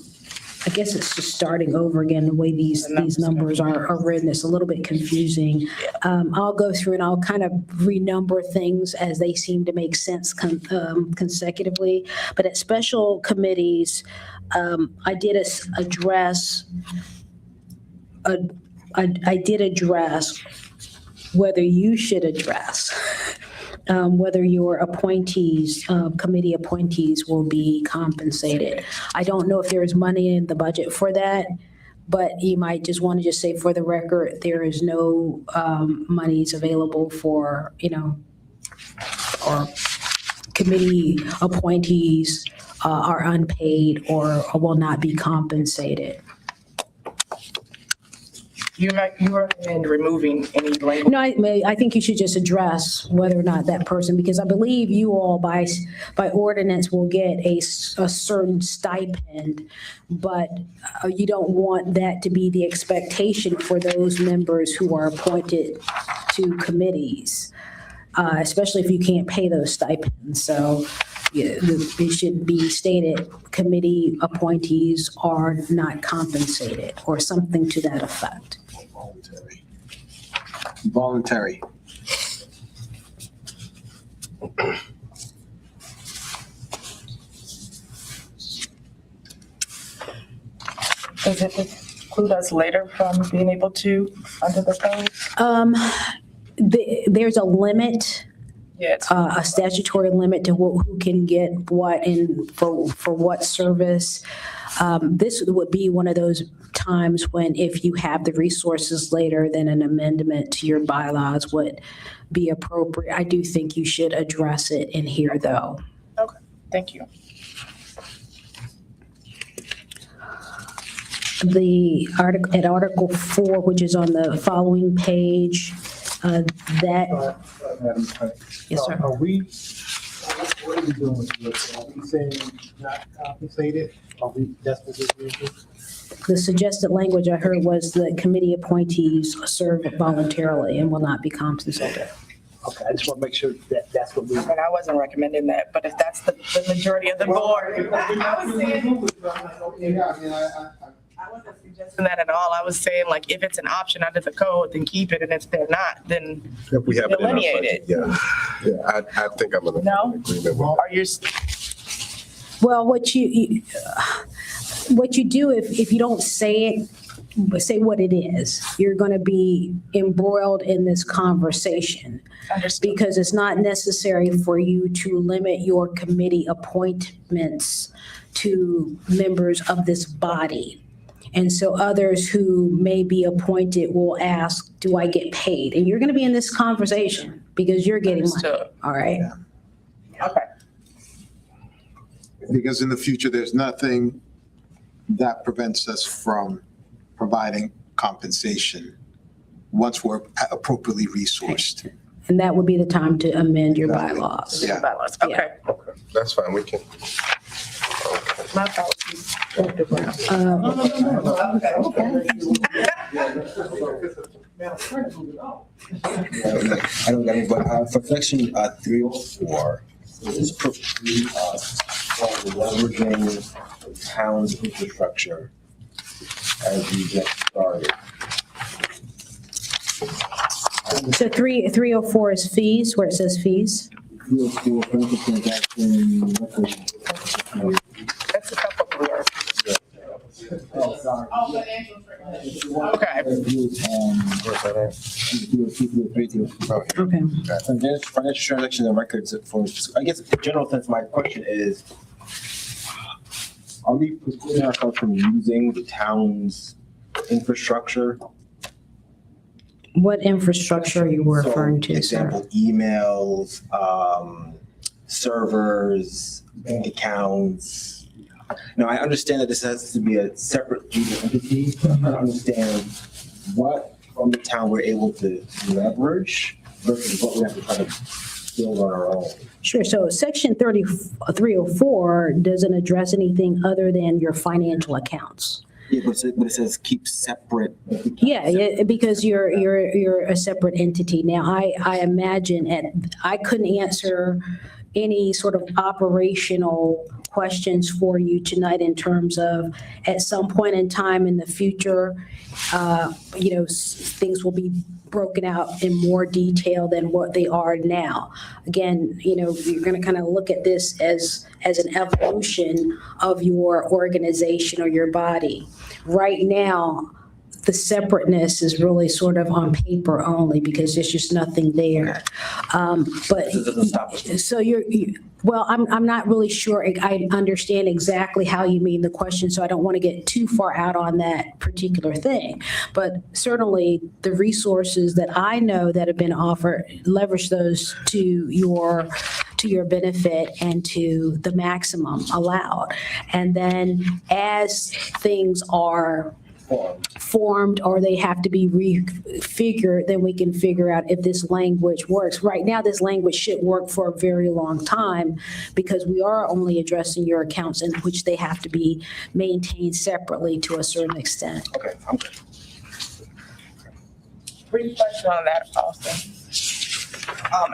I guess it's just starting over again, the way these numbers are written. It's a little bit confusing. I'll go through and I'll kind of renumber things as they seem to make sense consecutively. But at special committees, I did address whether you should address whether your appointees, committee appointees will be compensated. I don't know if there is money in the budget for that, but you might just want to just say for the record, there is no monies available for, or committee appointees are unpaid or will not be compensated. You recommend removing any language? No, I think you should just address whether or not that person, because I believe you all by ordinance will get a certain stipend, but you don't want that to be the expectation for those members who are appointed to committees, especially if you can't pay those stipends. So it should be stated, committee appointees are not compensated, or something to that effect. Voluntary. Does it exclude us later from being able to, under the code? There's a limit, Yeah, it's a statutory limit to who can get what and for what service. This would be one of those times when if you have the resources later, then an amendment to your bylaws would be appropriate. I do think you should address it in here, though. okay. Thank you. The article, at Article 4, which is on the following page, that, Madam Clerk. yes, sir. Are we, what are we doing with this? Are we saying not compensated? Are we, that's what we're doing? The suggested language I heard was that committee appointees serve voluntarily and will not be compensated. Okay, I just want to make sure that that's what we. And I wasn't recommending that, but if that's the majority of the board. I wasn't suggesting that at all. I was saying, like, if it's an option under the code, then keep it, and if they're not, then If we have it in our Delineate budget, it. yeah, I think I'm in No? agreement with are you, Well, what you do if you don't say it, but say what it is, you're going to be embroiled in this conversation understood? because it's not necessary for you to limit your committee appointments to members of this body. And so others who may be appointed will ask, do I get paid? And you're going to be in this conversation because you're getting money, Understood. all right? Okay. Because in the future, there's nothing that prevents us from providing compensation once we're appropriately resourced. And that would be the time to amend your bylaws. Yeah. Bylaws. Okay. Okay, that's fine, we can. My apologies, Dr. Brown. I don't get it, but for section 304, this precludes us from leveraging the town's infrastructure as we get started. So 304 is fees, where it says fees? 304, financial transaction records. That's a couple of words. Oh, sorry. Okay. Okay. Financial transactions and records for, I guess, in general sense, my question is, are we precluding ourselves from using the town's infrastructure? What infrastructure are you referring So, to, sir? example, emails, servers, bank accounts. Now, I understand that this has to be a separate legal entity, but I'm trying to understand what from the town we're able to leverage versus what we have to try to build on our own. Sure, so section 304 doesn't address anything other than your financial accounts. Yeah, but it says keep separate. Yeah, because you're a separate entity. Now, I imagine, and I couldn't answer any sort of operational questions for you tonight in terms of at some point in time in the future, things will be broken out in more detail than what they are now. Again, you're going to kind of look at this as an evolution of your organization or your body. Right now, the separateness is really sort of on paper only because there's just nothing there. But It doesn't stop us. so well, I'm not really sure. I understand exactly how you mean the question, so I don't want to get too far out on that particular thing. But certainly the resources that I know that have been offered, leverage those to your benefit and to the maximum allowed. And then as things are formed or they have to be refigured, then we can figure out if this language works. Right now, this language should work for a very long time because we are only addressing your accounts in which they have to be maintained separately to a certain extent. Okay, I'm good. Brief question on that also.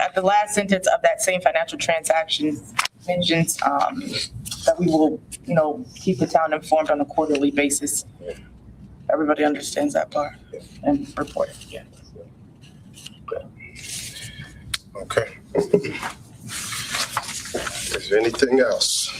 At the last sentence of that same financial transaction mentions that we will, keep the town informed on a quarterly basis. Everybody understands that part and report it, yeah. Okay. Is there anything else?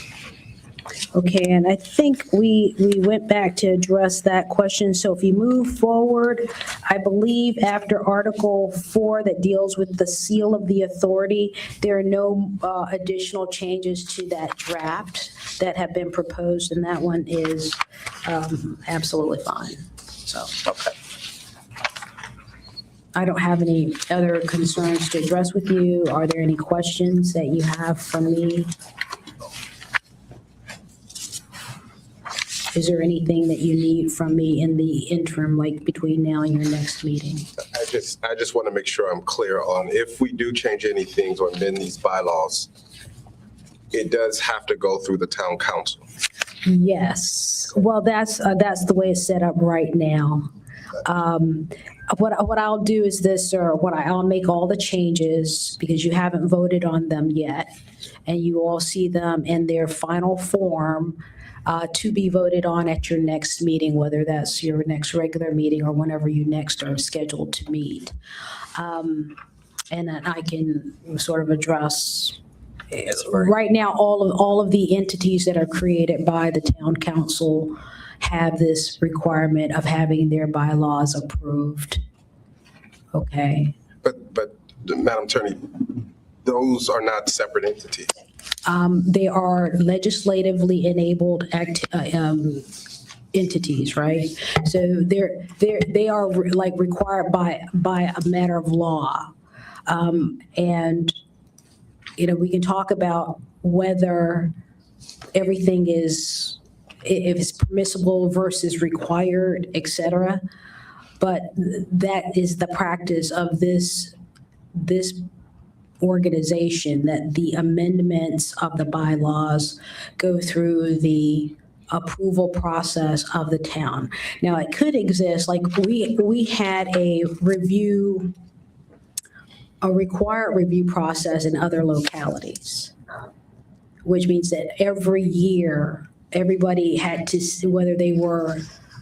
Okay, and I think we went back to address that question. So if you move forward, I believe after Article 4 that deals with the seal of the authority, there are no additional changes to that draft that have been proposed, and that one is absolutely fine. So, Okay. I don't have any other concerns to address with you. Are there any questions that you have from me? Is there anything that you need from me in the interim, like between now and your next meeting? I just want to make sure I'm clear on if we do change any things or amend these bylaws, it does have to go through the town council. Yes. Well, that's the way it's set up right now. What I'll do is this, sir, I'll make all the changes because you haven't voted on them yet. And you all see them in their final form to be voted on at your next meeting, whether that's your next regular meeting or whenever you next are scheduled to meet. And then I can sort of address, right now, all of the entities that are created by the town council have this requirement of having their bylaws approved. Okay. But Madam Attorney, those are not separate entities. They are legislatively enabled entities, right? So they are like required by a matter of law. And, you know, we can talk about whether everything is, if it's permissible versus required, et cetera. But that is the practice of this organization, that the amendments of the bylaws go through the approval process of the town. Now, it could exist, like we had a required review process in other localities, which means that every year, everybody had to see whether they were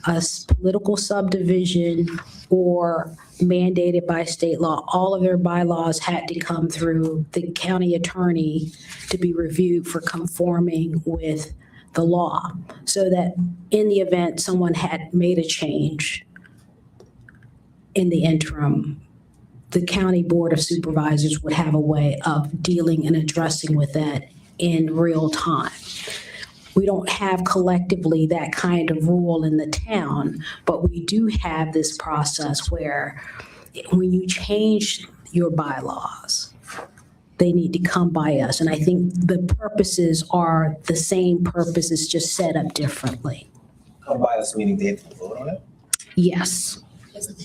a political subdivision or mandated by state law. All of their bylaws had to come through the county attorney to be reviewed for conforming with the law, so that in the event someone had made a change in the interim, the county board of supervisors would have a way of dealing and addressing with that in real time. We don't have collectively that kind of rule in the town, but we do have this process where when you change your bylaws, they need to come by us. And I think the purposes are the same purposes, just set up differently. Come by us, meaning they have to vote on it? Yes.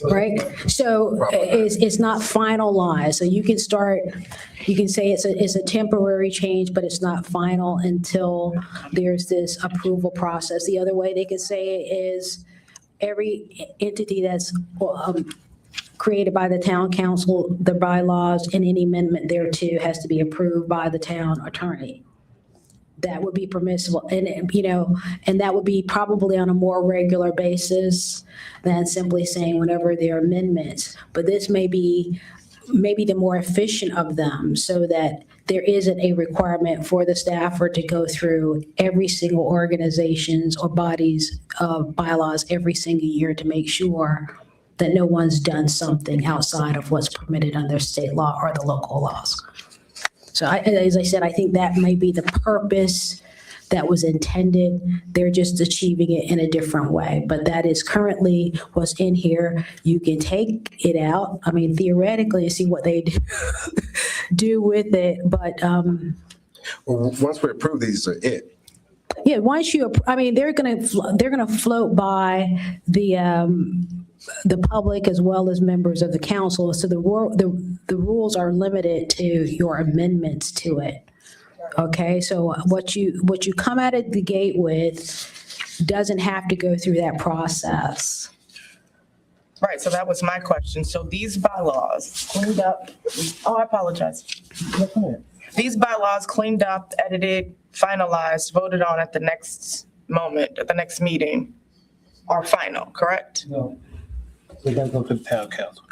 Right? So it's not finalized. So you can say it's a temporary change, but it's not final until there's this approval process. The other way they could say it is every entity that's created by the town council, the bylaws and any amendment thereto has to be approved by the town attorney. That would be permissible. And, you know, and that would be probably on a more regular basis than simply saying whenever there are amendments. But this may be maybe the more efficient of them, so that there isn't a requirement for the staffer to go through every single organization's or body's bylaws every single year to make sure that no one's done something outside of what's permitted under state law or the local laws. So as I said, I think that may be the purpose that was intended. They're just achieving it in a different way. But that is currently what's in here. You can take it out, I mean, theoretically, see what they do with it. But Well, once we approve these, are it. yeah, once you, I mean, they're gonna float by the public as well as members of the council. So the rules are limited to your amendments to it. Okay, so what you come out of the gate with doesn't have to go through that process. Right, so that was my question. So these bylaws cleaned up, I apologize. These bylaws cleaned up, edited, finalized, voted on at the next moment, at the next meeting are final, correct? No. So then go to the town council.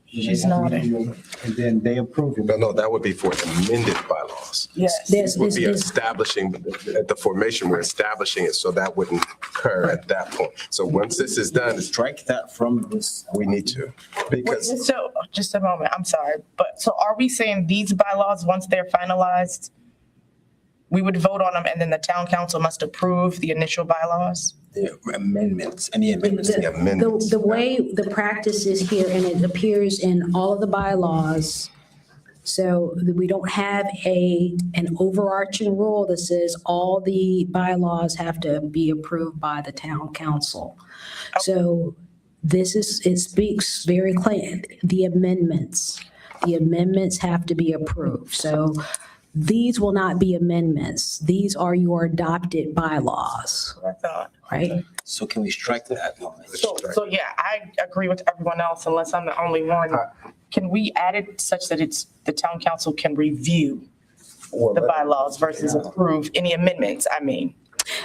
She's nodding. And then they approve it. No, that would be for amended bylaws. Yes. There's, Would be is- establishing, at the formation, we're establishing it, so that wouldn't occur at that point. So once this is done, Strike that from this. we need to, because So, just a moment, I'm sorry, but so are we saying these bylaws, once they're finalized, we would vote on them and then the town council must approve the initial bylaws? The amendments, any amendments. the amendments. the way the practice is here, and it appears in all of the bylaws, so that we don't have an overarching rule that says all the bylaws have to be approved by the town council. So it speaks very clear, the amendments have to be approved. So these will not be amendments. These are your adopted bylaws, I thought. right? So can we strike that? So yeah, I agree with everyone else unless I'm the only one. Can we add it such that it's, the town council can review the bylaws versus approve any amendments, I mean?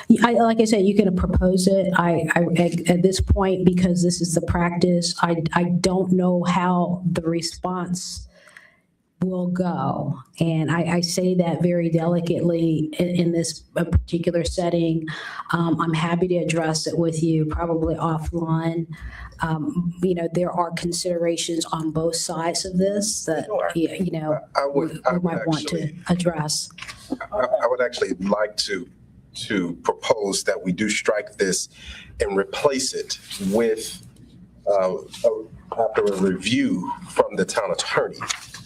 Like I said, you can propose it. At this point, because this is the practice, I don't know how the response will go. And I say that very delicately in this particular setting. I'm happy to address it with you, probably offline. You know, there are considerations on both sides of this that, Sure. you know, I we would might want to actually, address. I would actually like to to propose that we do strike this and replace it with, after a review from the town attorney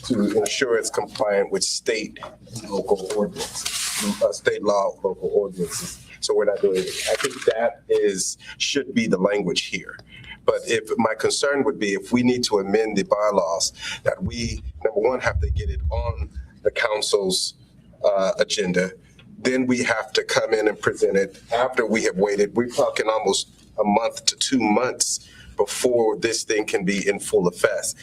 to ensure it's compliant with state and local ordinances, state law, local ordinances. So we're not doing it. I think that should be the language here. But my concern would be if we need to amend the bylaws, that we, number one, have to get it on the council's agenda. Then we have to come in and present it after we have waited. We're talking almost a month to 2 months before this thing can be in full effect.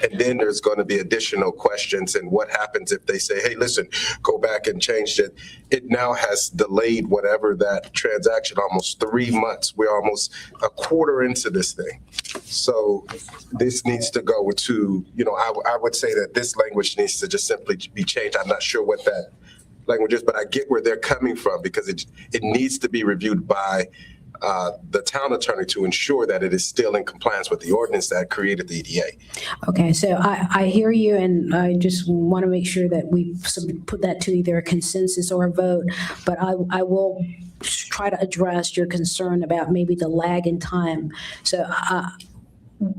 And then there's going to be additional questions. And what happens if they say, hey, listen, go back and change it? It now has delayed whatever that transaction, almost 3 months. We're almost a quarter into this thing. So this needs to go to, I would say that this language needs to just simply be changed. I'm not sure what that language is, but I get where they're coming from because it needs to be reviewed by the town attorney to ensure that it is still in compliance with the ordinance that created the EDA. Okay, so I hear you, and I just want to make sure that we put that to either a consensus or a vote, but I will try to address your concern about maybe the lag in time. So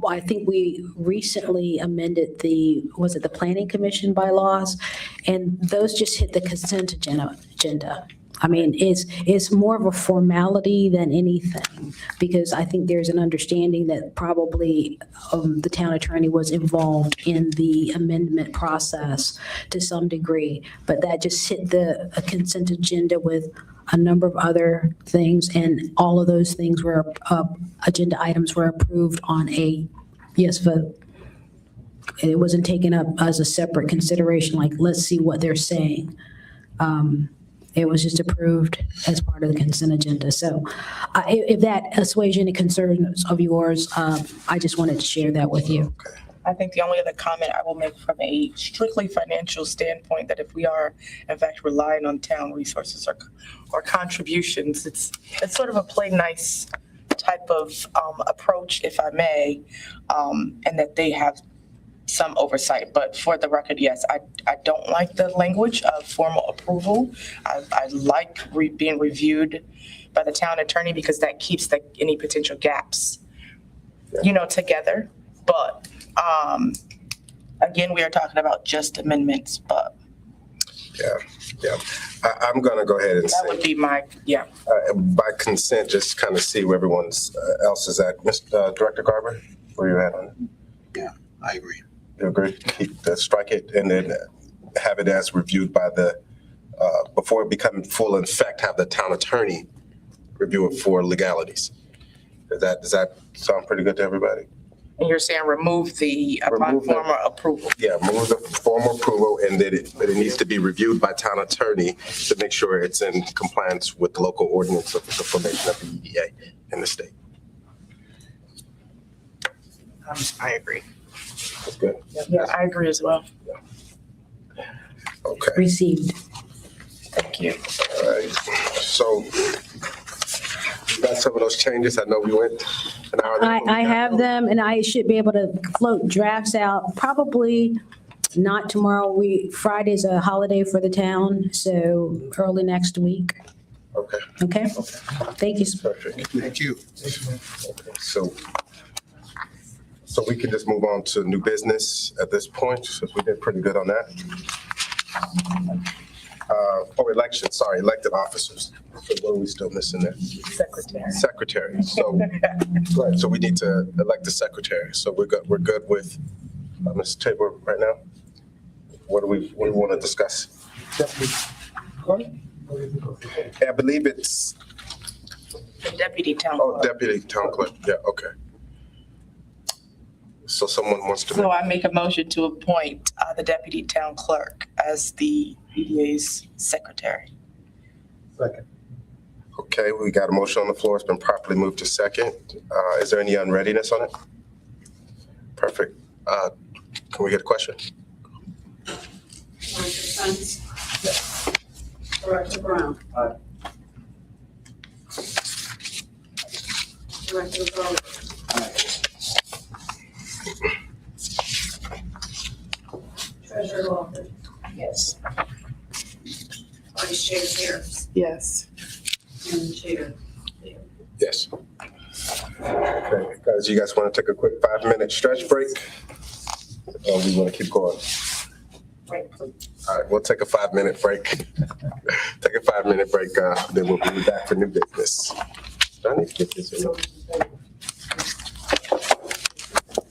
I think we recently amended the Planning Commission bylaws, and those just hit the consent agenda. I mean, it's more of a formality than anything, because I think there's an understanding that probably the town attorney was involved in the amendment process to some degree, but that just hit the consent agenda with a number of other things, and all of those things were, agenda items were approved on a yes vote. It wasn't taken up as a separate consideration, like, let's see what they're saying. It was just approved as part of the consent agenda. So if that assuages any concerns of yours, I just wanted to share that with you. I think the only other comment I will make from a strictly financial standpoint, that if we are in fact relying on town resources or contributions, it's sort of a play nice type of approach, if I may, and that they have some oversight. But for the record, yes, I don't like the language of formal approval. I like being reviewed by the town attorney, because that keeps any potential gaps, together. But again, we are talking about just amendments, but Yeah. I'm going to go ahead and that would say, be my, by consent, just kind of see where everyone else is at. Mr. Director Garber, where you at on it? Yeah, I agree. You agree? Strike it and then have it as reviewed by before it becomes full in effect, have the town attorney review it for legalities. Does that sound pretty good to everybody? and you're saying remove the upon Remove the- former approval. Yeah, move the formal approval and that but it needs to be reviewed by town attorney to make sure it's in compliance with the local ordinance of the formation of the EDA in the state. I agree. That's good. Yeah, I agree as well. Okay, Received. Thank you. all right. So got some of those changes. I know we went an hour. I have them, and I should be able to float drafts out, probably not tomorrow. Friday's a holiday for the town, so early next week. Okay, Okay? Thank you. perfect. Thank you. So we can just move on to new business at this point, since we did pretty good on that. Elected officers. So what are we still missing there? Secretary. Secretary. So, right, so we need to elect the secretary. So we're good with Ms. Tabor right now? What do we want to discuss? I believe it's, Deputy Town oh, Clerk. deputy town clerk. Yeah, okay. So someone wants to. So I make a motion to appoint the Deputy Town Clerk as the EDA's secretary. Second. Okay, we got a motion on the floor. It's been properly moved to second. Is there any unreadiness on it? Perfect. Can we get a question? Director Spence? Director Brown? Aye. Director Bowe? Treasurer Lawson? Yes. Vice Chair Harris? Yes. chair. Yes. Okay, guys, you guys want to take a quick 5-minute stretch break? Or we want to keep going? All right, we'll take a 5-minute break. Take a 5-minute break, then we'll be back for new business. Do I need to get this in?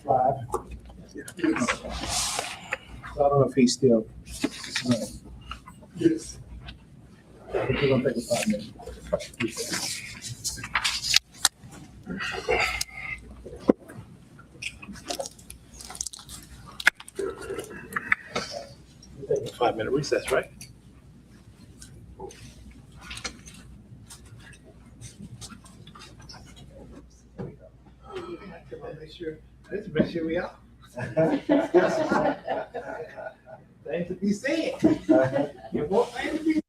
Five. I don't know if he's still. Yes. I think we're gonna take a 5 minute. We're taking a 5-minute recess, right? Make sure we are. Things to be said. You want things to be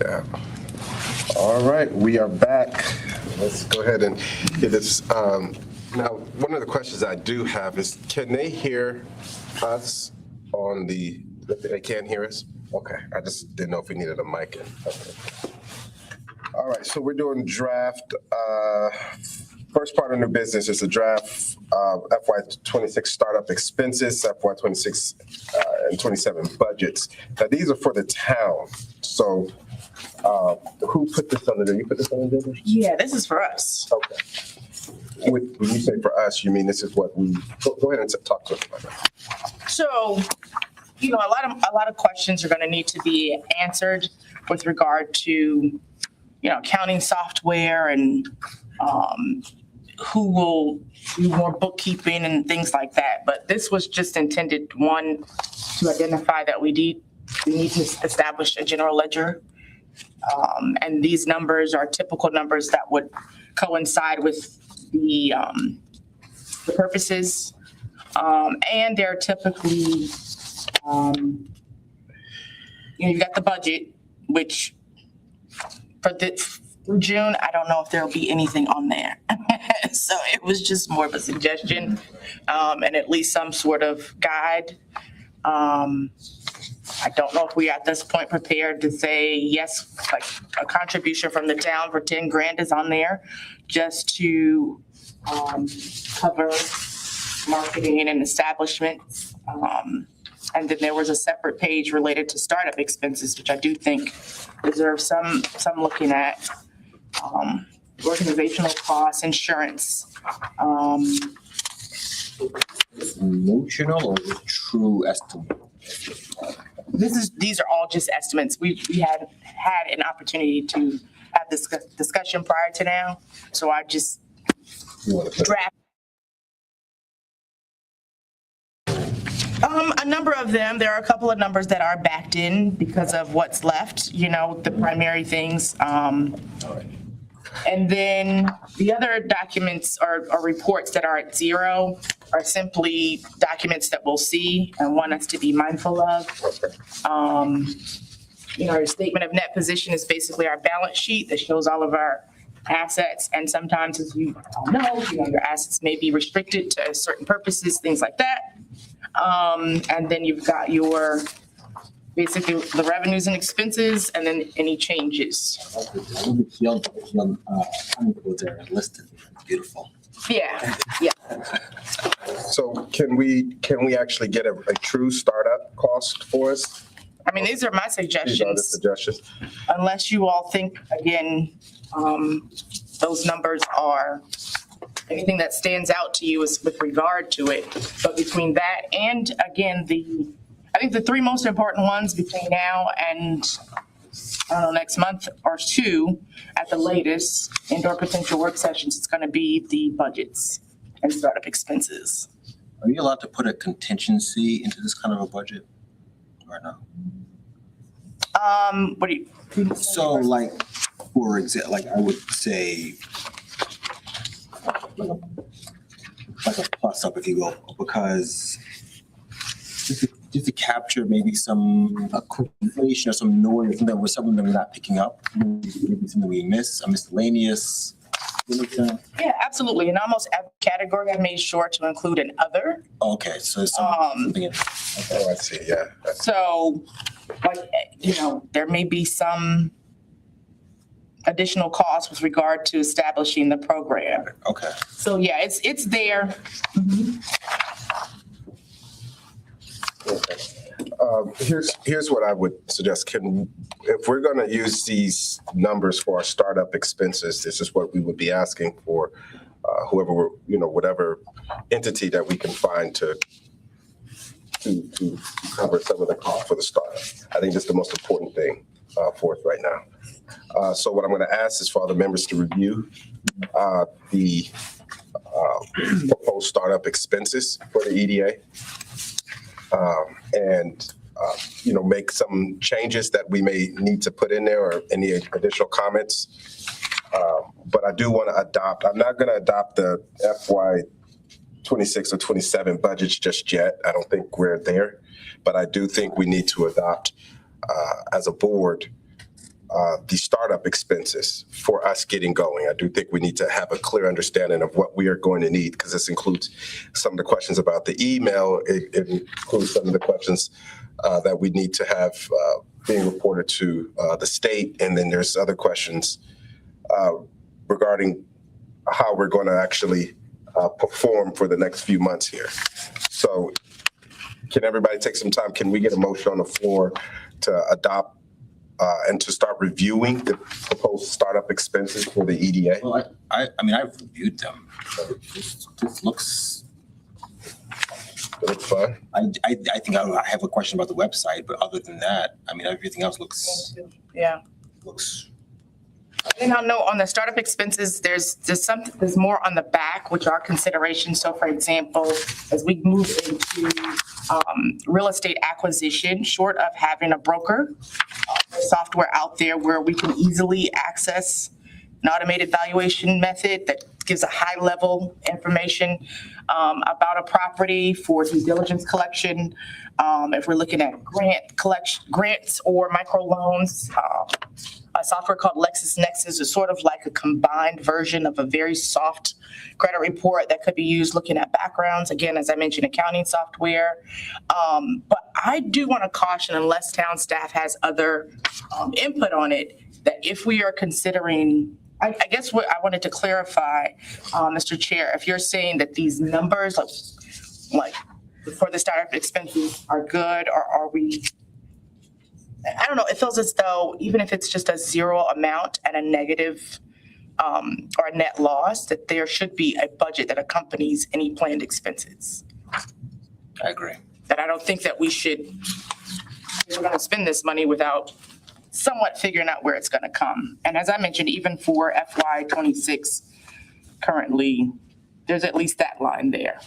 Yeah. All right, we are back. Let's go ahead and get this. Now, one of the questions I do have is, can they hear us on the, they can't hear us? Okay, I just didn't know if we needed a mic. Okay. All right, so we're doing draft, first part of new business is the draft, FY '26 startup expenses, FY '26 and '27 budgets. Now, these are for the town, so, who put this under there? You put this on the agenda? Yeah, this is for us. Okay. When you say for us, you mean this is what we, go ahead and talk to us about that. So, you know, a lot of questions are going to need to be answered with regard to, you know, accounting software and who will do more bookkeeping and things like that. But this was just intended, one, to identify that we need to establish a general ledger. And these numbers are typical numbers that would coincide with the purposes. And they're typically, you know, you've got the budget, which for June, I don't know if there'll be anything on there. So it was just more of a suggestion, and at least some sort of guide. I don't know if we are at this point prepared to say, yes, like a contribution from the town for 10 grand is on there just to cover marketing and establishment. And then there was a separate page related to startup expenses, which I do think deserves some looking at. Organizational costs, insurance. Emotional or true estimate? These are all just estimates. We had an opportunity to have this discussion prior to now, so I just draft. A number of them, there are a couple of numbers that are backed in because of what's left, you know, the primary things. And then the other documents or reports that are at zero are simply documents that we'll see and want us to be mindful of. You know, our statement of net position is basically our balance sheet that shows all of our assets. And sometimes, as you all know, you know, your assets may be restricted to certain purposes, things like that. And then you've got your, basically the revenues and expenses, and then any changes. Young codes are listed. Beautiful. Yeah. So can we actually get a true startup cost for us? I mean, these are my These are the suggestions, suggestions. unless you all think, again, those numbers are, anything that stands out to you is with regard to it. But between that and, again, I think the three most important ones between now and, I don't know, next month or two at the latest, indoor potential work sessions, it's going to be the budgets and startup expenses. Are you allowed to put a contingency into this kind of a budget or no? What do you? So like, for example, like I would say, like a plus up, if you will, because just to capture maybe some inflation or some noise that was something that we're not picking up, maybe something we miss, a miscellaneous. Yeah, absolutely. In almost every category, I made sure to include an other. Okay, so it's something. Oh, I see, yeah. So, like, you know, there may be some additional costs with regard to establishing the program. Okay. So, yeah, it's there. Here's what I would suggest. If we're gonna use these numbers for our startup expenses, this is what we would be asking for whoever, whatever entity that we can find to cover some of the cost for the startup. I think that's the most important thing for us right now. So what I'm gonna ask is for all the members to review the proposed startup expenses for the EDA. And make some changes that we may need to put in there or any additional comments. But I do want to adopt, I'm not going to adopt the FY '26 or '27 budgets just yet. I don't think we're there, but I do think we need to adopt as a board the startup expenses for us getting going. I do think we need to have a clear understanding of what we are going to need, because this includes some of the questions about the email. It includes some of the questions that we need to have being reported to the state. And then there's other questions regarding how we're going to actually perform for the next few months here. So can everybody take some time? Can we get a motion on the floor to adopt and to start reviewing the proposed startup expenses for the EDA? Well, I mean, I've reviewed them. This looks, That's fine. I think I have a question about the website, but other than that, I mean, everything else looks Yeah. And I'll note on the startup expenses, there's more on the back, which are considerations. So for example, as we move into real estate acquisition, short of having a broker, there's software out there where we can easily access an automated valuation method that gives a high level information about a property for due diligence collection. If we're looking at grants or microloans, a software called LexisNexis is sort of like a combined version of a very soft credit report that could be used looking at backgrounds. Again, as I mentioned, accounting software. But I do want to caution, unless town staff has other input on it, that if we are considering, I guess what I wanted to clarify, Mr. Chair, if you're saying that these numbers, like for the startup expenses are good, or are we, I don't know, it feels as though even if it's just a zero amount and a negative or a net loss, that there should be a budget that accompanies any planned expenses. I agree. That I don't think that we're going to spend this money without somewhat figuring out where it's going to come. And as I mentioned, even for FY '26 currently, there's at least that line there.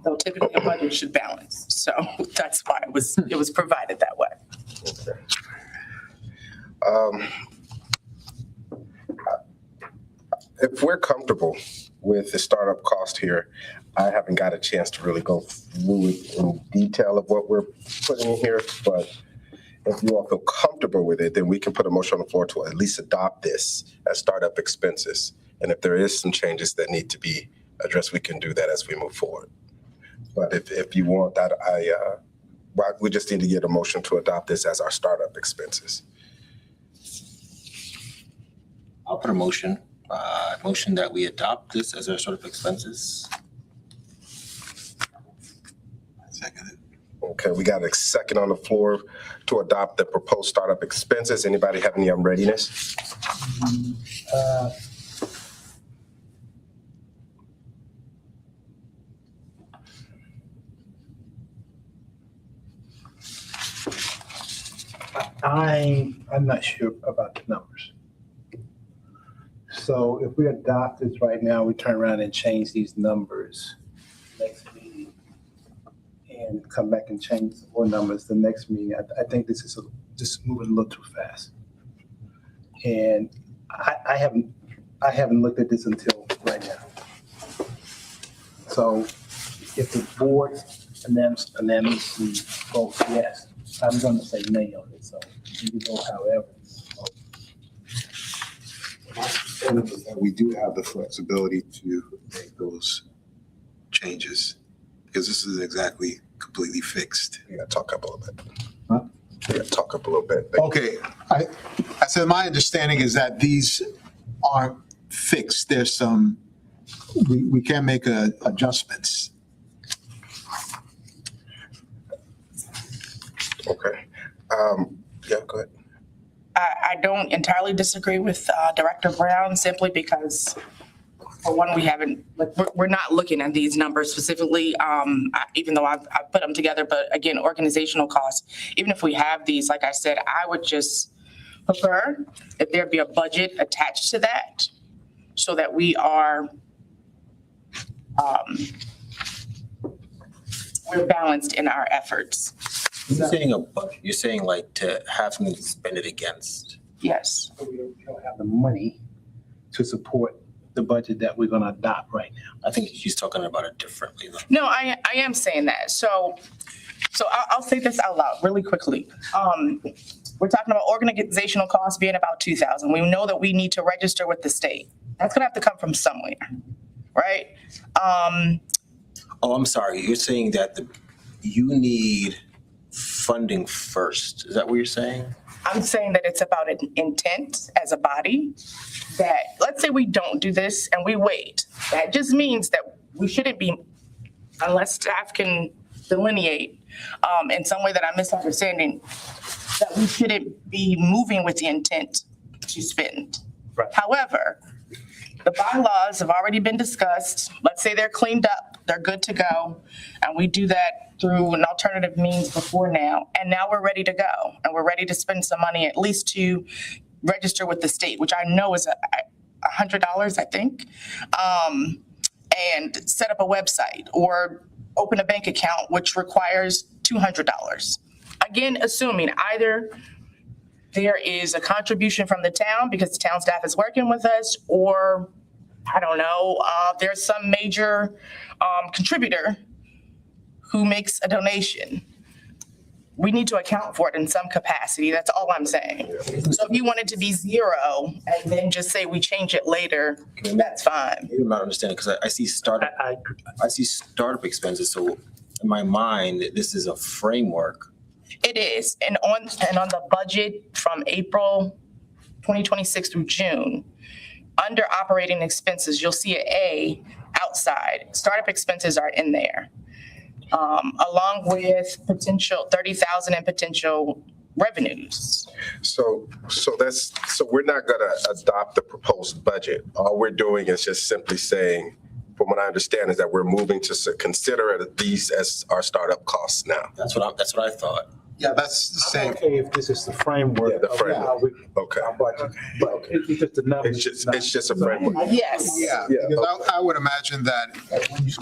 Though typically a budget should balance. So that's why it was provided that way. If we're comfortable with the startup cost here, I haven't got a chance to really go through it in detail of what we're putting in here, but if you all feel comfortable with it, then we can put a motion on the floor to at least adopt this as startup expenses. And if there is some changes that need to be addressed, we can do that as we move forward. But if you want that, we just need to get a motion to adopt this as our startup expenses. I'll put a motion that we adopt this as our sort of expenses. Second. Okay, we got a second on the floor to adopt the proposed startup expenses. Anybody have any readiness? I'm not sure about the numbers. So if we adopt this right now, we turn around and change these numbers next meeting and come back and change some more numbers the next meeting, I think this is just moving a little too fast. And I haven't looked at this until right now. So if the board unanimously votes yes, I'm going to say nay on it. So you can vote however. We do have the flexibility to make those changes because this isn't exactly completely fixed. You gotta talk up a little bit. Huh? You gotta talk up a little bit. Okay, I said my understanding is that these aren't fixed. There's some, we can make adjustments. Okay. Yeah, go ahead. I don't entirely disagree with Director Brown simply because, for one, we're not looking at these numbers specifically, even though I've put them together. But again, organizational costs, even if we have these, like I said, I would just prefer if there be a budget attached to that so that we are, we're balanced in our efforts. You're saying a budget, you're saying like to have something to spend it against. Yes. We don't have the money to support the budget that we're going to adopt right now. I think she's talking about it differently though. No, I am saying that. So I'll say this out loud really quickly. We're talking about organizational costs being about $2,000. We know that we need to register with the state. That's gonna have to come from somewhere, right? Oh, I'm sorry. You're saying that you need funding first. Is that what you're saying? I'm saying that it's about an intent as a body, that, let's say we don't do this and we wait. That just means that we shouldn't be, unless staff can delineate in some way that I'm misunderstanding, that we shouldn't be moving with the intent to spend. Right. However, the bylaws have already been discussed. Let's say they're cleaned up, they're good to go, and we do that through an alternative means before now. And now we're ready to go, and we're ready to spend some money, at least to register with the state, which I know is $100, I think, and set up a website or open a bank account, which requires $200. Again, assuming either there is a contribution from the town because the town staff is working with us, or, I don't know, there's some major contributor who makes a donation. We need to account for it in some capacity. That's all I'm saying. So if you want it to be zero and then just say we change it later, that's fine. Maybe I'm not understanding, because I see startup, I see startup expenses, so in my mind, this is a framework. It is, and on the budget from April 2026 through June, under operating expenses, you'll see an A outside. Startup expenses are in there, along with potential 30,000 in potential revenues. So we're not gonna adopt the proposed budget. All we're doing is just simply saying, from what I understand, is that we're moving to consider these as our startup costs now. That's what I thought. Yeah, that's the I'm same. okay if this is the framework. Yeah, the of framework. how we- Okay. our budget, but it's just the numbers. It's just a framework. Yes. Yeah, Yeah, because I would imagine that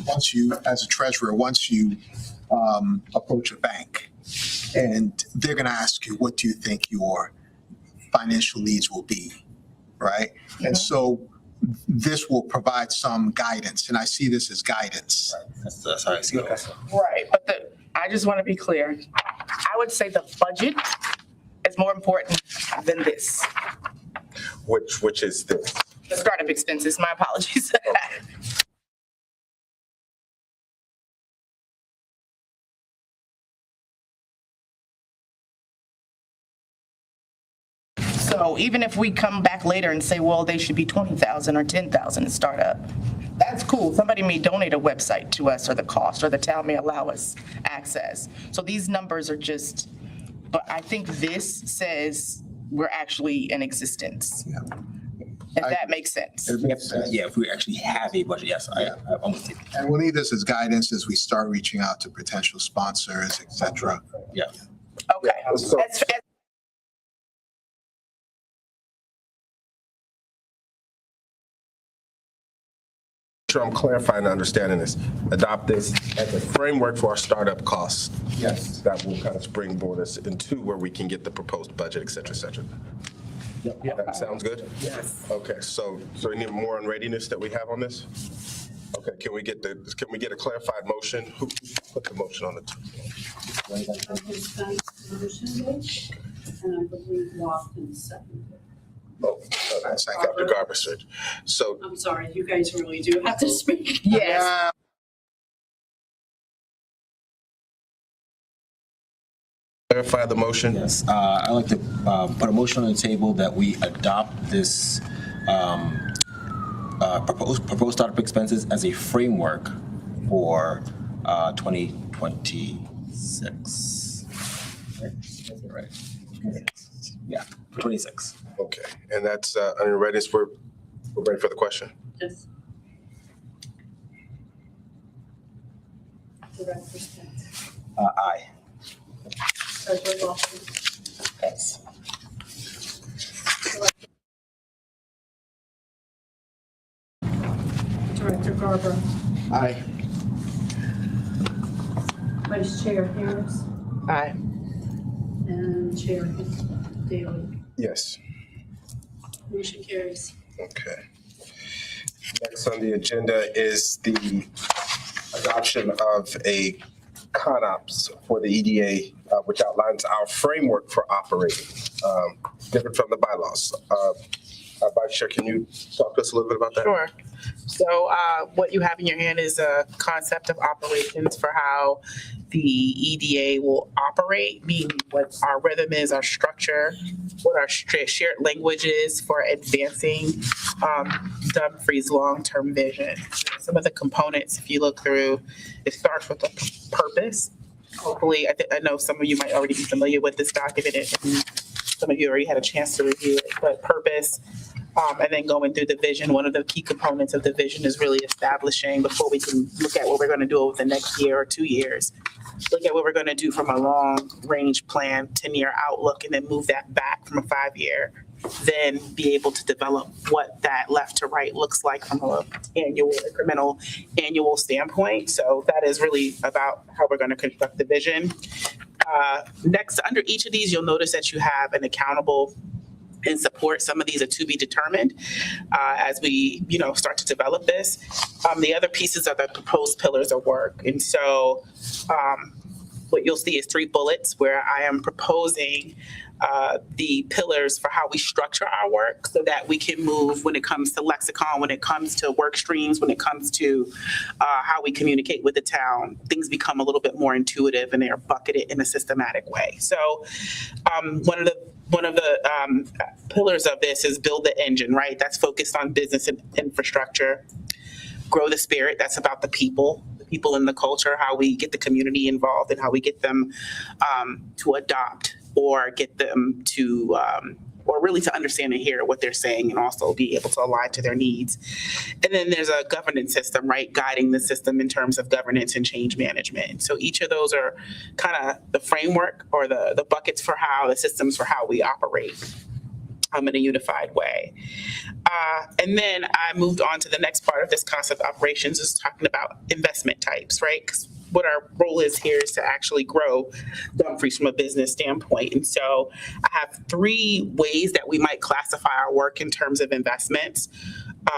once you, as a treasurer, once you approach a bank and they're gonna ask you, what do you think your financial needs will be, right? And so this will provide some guidance, and I see this as guidance. That's how I see it also. Right, but I just want to be clear. I would say the budget is more important than this. Which is this. The startup expenses, my apologies. So even if we come back later and say, well, they should be 20,000 or 10,000 in startup, that's cool. Somebody may donate a website to us, or the cost, or the town may allow us access. So these numbers are just, but I think this says we're actually in existence. Yeah. If that makes sense. It makes sense. Yeah, if we actually have a budget, yes, I'm with you. And we'll need this as guidance as we start reaching out to potential sponsors, et cetera. Yeah. Okay. So- Sure, I'm clarifying and understanding this. Adopt this as a framework for our startup costs. Yes. That will kind of springboard us into where we can get the proposed budget, et cetera, et cetera. That sounds good? Yes. Okay, so any more on readiness that we have on this? Okay, can we get a clarified motion? Who put the motion on the Consent motion, and I believe Lofton seconded. Oh, Dr. Garbus. So I'm sorry, you guys really do have to speak. Yes. clarify the motion? Yes, I'd like to put a motion on the table that we adopt this proposed startup expenses as a framework for 2026. Right? Yeah, 26. Okay, and that's under readiness, we're ready for the question. Yes. Director Spence. Aye. Treasurer Lofton. Yes. Director Garber. Aye. Vice Chair Harris. Aye. And Chair Daly. Yes. Motion carries. Okay. Next on the agenda is the adoption of a CONOPS for the EDA, which outlines our framework for operating, different from the bylaws. Vice Chair, can you talk to us a little bit about that? Sure. So what you have in your hand is a concept of operations for how the EDA will operate, meaning what our rhythm is, our structure, what our shared language is for advancing Dumfries' long-term vision. Some of the components, if you look through, it starts with a purpose. Hopefully, I know some of you might already be familiar with this document, and some of you already had a chance to review it, but purpose, and then going through the vision. One of the key components of the vision is really establishing, before we can look at what we're going to do over the next year or 2 years, look at what we're going to do from a long-range plan, 10-year outlook, and then move that back from a 5-year, then be able to develop what that left to right looks like from an incremental annual standpoint. So that is really about how we're going to construct the vision. Next, under each of these, you'll notice that you have an accountable and support. Some of these are to be determined as we, start to develop this. The other pieces are the proposed pillars of work. And so what you'll see is 3 bullets where I am proposing the pillars for how we structure our work so that we can move when it comes to lexicon, when it comes to work streams, when it comes to how we communicate with the town. Things become a little bit more intuitive and they are bucketed in a systematic way. So one of the pillars of this is build the engine, right? That's focused on business and infrastructure. Grow the spirit, that's about the people in the culture, how we get the community involved and how we get them to adopt or get them to, or really to understand and hear what they're saying and also be able to align to their needs. And then there's a governance system, right? Guiding the system in terms of governance and change management. So each of those are kind of the framework or the buckets for how the systems for how we operate in a unified way. And then I moved on to the next part of this concept of operations is talking about investment types, right? 'Cause what our role is here is to actually grow Dumfries from a business standpoint. And so I have 3 ways that we might classify our work in terms of investments.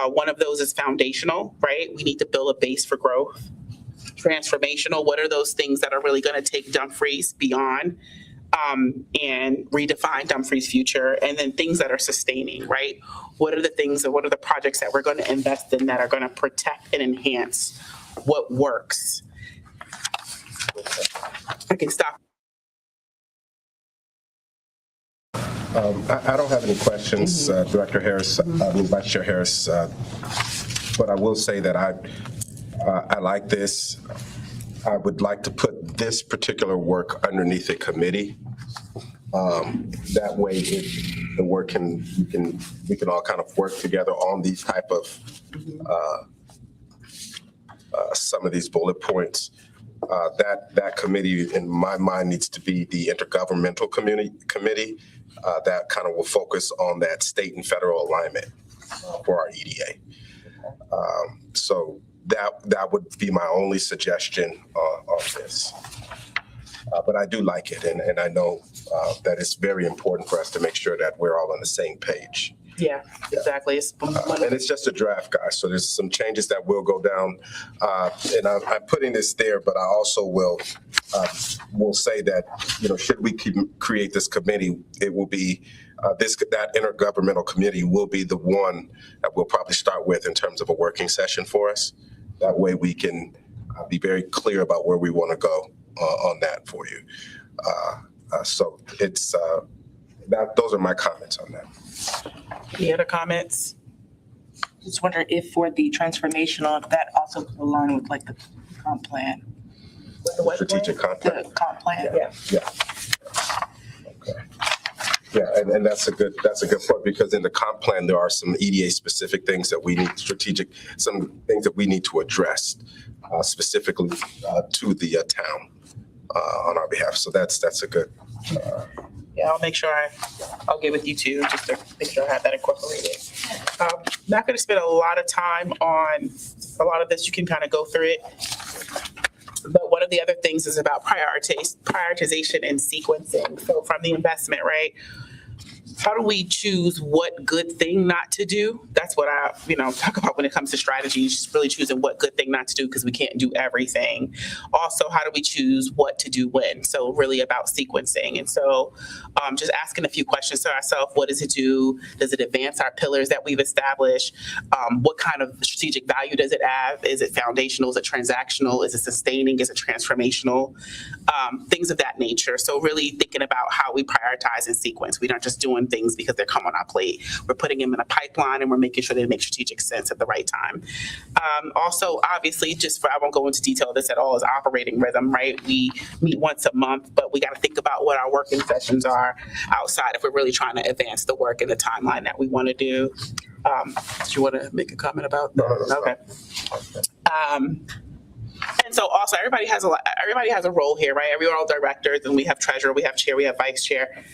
One of those is foundational, right? We need to build a base for growth. Transformational, what are those things that are really going to take Dumfries beyond and redefine Dumfries' future? And then things that are sustaining, right? What are the things, or what are the projects that we're going to invest in that are going to protect and enhance what works? I can stop. I don't have any questions, Director Harris, Vice Chair Harris, but I will say that I like this. I would like to put this particular work underneath a committee. That way, the work we can all kind of work together on these type of some of these bullet points. That committee, in my mind, needs to be the intergovernmental committee that kind of will focus on that state and federal alignment for our EDA. So that would be my only suggestion on this. But I do like it, and I know that it's very important for us to make sure that we're all on the same page. Yeah, exactly. And it's just a draft, guys, so there's some changes that will go down. And I'm putting this there, but I also will say that, should we create this committee, it will be, that intergovernmental committee will be the one that we'll probably start with in terms of a working session for us. That way we can be very clear about where we want to go on that for you. So it's, those are my comments on that. Any other comments? Just wondering if for the transformational, if that also could align with like the comp plan. With the what plan? Strategic content. The comp plan. Yeah. Okay. Yeah, and that's a good point, because in the comp plan, there are some EDA specific things that we need some things that we need to address specifically to the town on our behalf. So that's a good. Yeah, I'll make sure I'll get with you too, just to make sure I have that incorporated. Not going to spend a lot of time on a lot of this. You can kind of go through it. But one of the other things is about prioritization and sequencing. So from the investment, right? how do we choose what good thing not to do? That's what I, talk about when it comes to strategy, just really choosing what good thing not to do because we can't do everything. Also, how do we choose what to do when? So really about sequencing. And so just asking a few questions to ourselves. What does it do? Does it advance our pillars that we've established? What kind of strategic value does it have? Is it foundational? Is it transactional? Is it sustaining? Is it transformational? Things of that nature. So really thinking about how we prioritize and sequence. We're not just doing things because they're coming on our plate. We're putting them in a pipeline and we're making sure they make strategic sense at the right time. Also, obviously, I won't go into detail of this at all, is operating rhythm, right? We meet once a month, but we got to think about what our working sessions are outside if we're really trying to advance the work in the timeline that we want to do. Do you want to make a comment about that? Okay. And so also everybody has a role here, right? We're all directors and we have treasurer, we have chair, we have vice chair,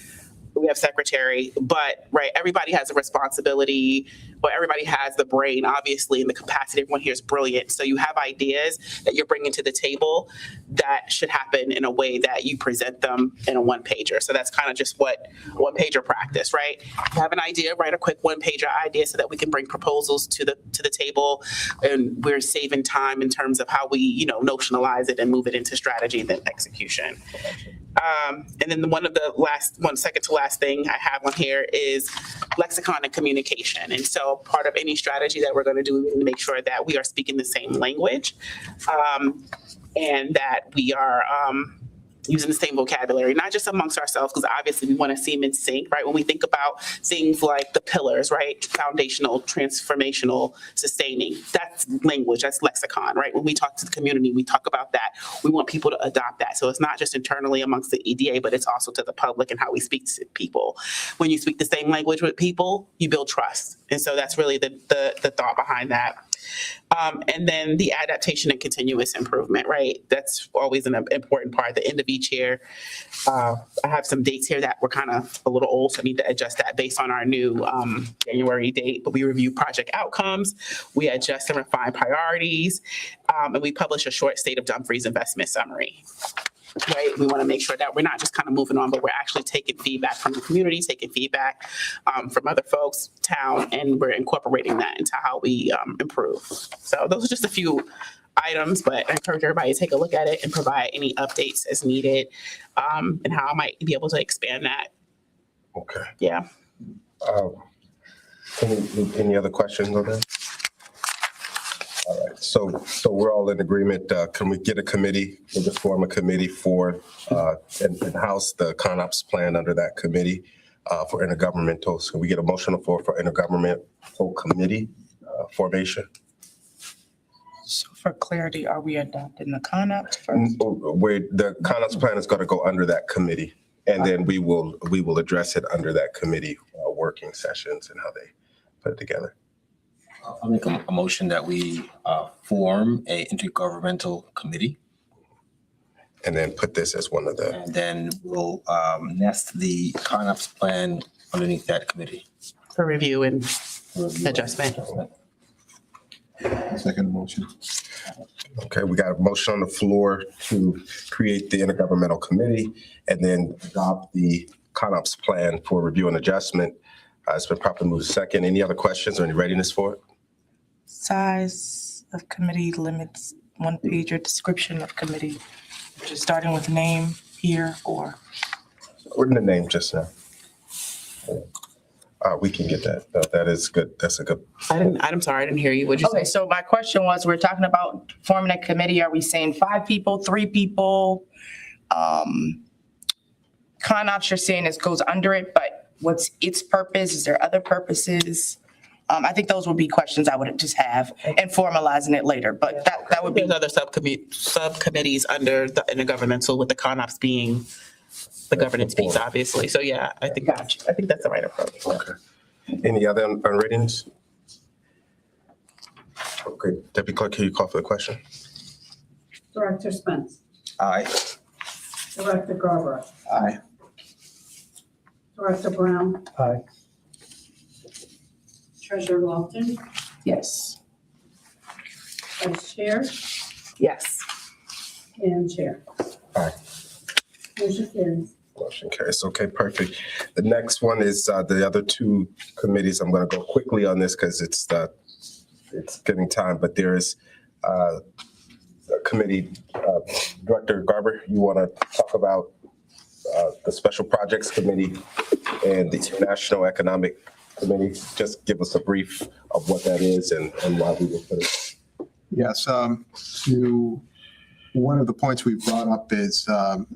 we have secretary, but right, everybody has a responsibility, but everybody has the brain, obviously, and the capacity. Everyone here is brilliant. So you have ideas that you're bringing to the table that should happen in a way that you present them in a one-pager. So that's kind of just what one-pager practice, right? You have an idea, write a quick one-pager idea so that we can bring proposals to the table, and we're saving time in terms of how we, notionalize it and move it into strategy and then execution. And then second to last thing I have on here is lexicon and communication. And so part of any strategy that we're going to do, we need to make sure that we are speaking the same language and that we are using the same vocabulary, not just amongst ourselves, because obviously we want to seem in sync, right? When we think about things like the pillars, right? Foundational, transformational, sustaining, that's language, that's lexicon, right? When we talk to the community, we talk about that. We want people to adopt that. So it's not just internally amongst the EDA, but it's also to the public and how we speak to people. When you speak the same language with people, you build trust. And so that's really the thought behind that. And then the adaptation and continuous improvement, right? That's always an important part. At the end of each year, I have some dates here that were kind of a little old, so I need to adjust that based on our new January date. But we review project outcomes, we adjust and refine priorities, and we publish a short State of Dumfries investment summary. Right, we want to make sure that we're not just kind of moving on, but we're actually taking feedback from the community, taking feedback from other folks, town, and we're incorporating that into how we improve. So those are just a few items, but I encourage everybody to take a look at it and provide any updates as needed, and how I might be able to expand that. Okay. Yeah. Any other questions on that? All right, so we're all in agreement. Can we get a committee? We'll just form a committee for and house the ConOps plan under that committee for intergovernmental. So we get a motion for intergovernmental committee formation. So for clarity, are we adopting the ConOps first? Where the ConOps plan is going to go under that committee, and then we will address it under that committee working sessions and how they put it together. I'll make a motion that we form a intergovernmental committee, And then put this as one of the, and then we'll nest the ConOps plan underneath that committee. For review and adjustment. Second motion. okay, we got a motion on the floor to create the intergovernmental committee and then adopt the ConOps plan for review and adjustment. It's been properly moved second. Any other questions or any readiness for it? Size of committee limits, one-pager description of committee, just starting with name here or? We're in the name just now. We can get that. That is good. That's a good. I'm sorry, I didn't hear you. What'd you say? Okay, so my question was, we're talking about forming a committee. Are we saying 5 people, 3 people? ConOps, you're saying this goes under it, but what's its purpose? Is there other purposes? I think those would be questions I would just have and formalizing it later, but that would be. There's other subcommittees under the intergovernmental, with the ConOps being the governance piece, obviously. So yeah, I think that's the right approach. Okay. Any other unreadiness? Okay, Deputy Clerk, can you call for the question? Director Spence, Aye. Director Garber, Aye. Director Brown, Aye. Treasurer Lofton, Yes. Vice Chair, Yes. and Chair. Aye. Motion carries. Motion carries. Okay, perfect. The next one is the other two committees. I'm going to go quickly on this because it's getting time, but there is a committee. Director Garber, you want to talk about the Special Projects Committee and the International Economic Committee? Just give us a brief of what that is and why we will put it. Yes, one of the points we brought up is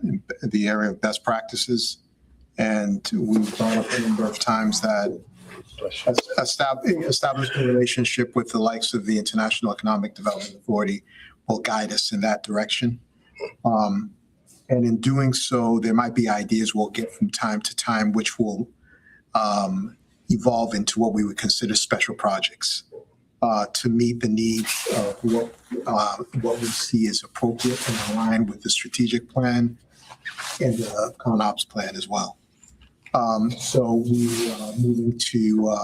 in the area of best practices. And we brought up a number of times that establishing a relationship with the likes of the International Economic Development Authority will guide us in that direction. And in doing so, there might be ideas we'll get from time to time, which will evolve into what we would consider special projects to meet the needs of what we see as appropriate and aligned with the strategic plan and the ConOps plan as well. So we are moving to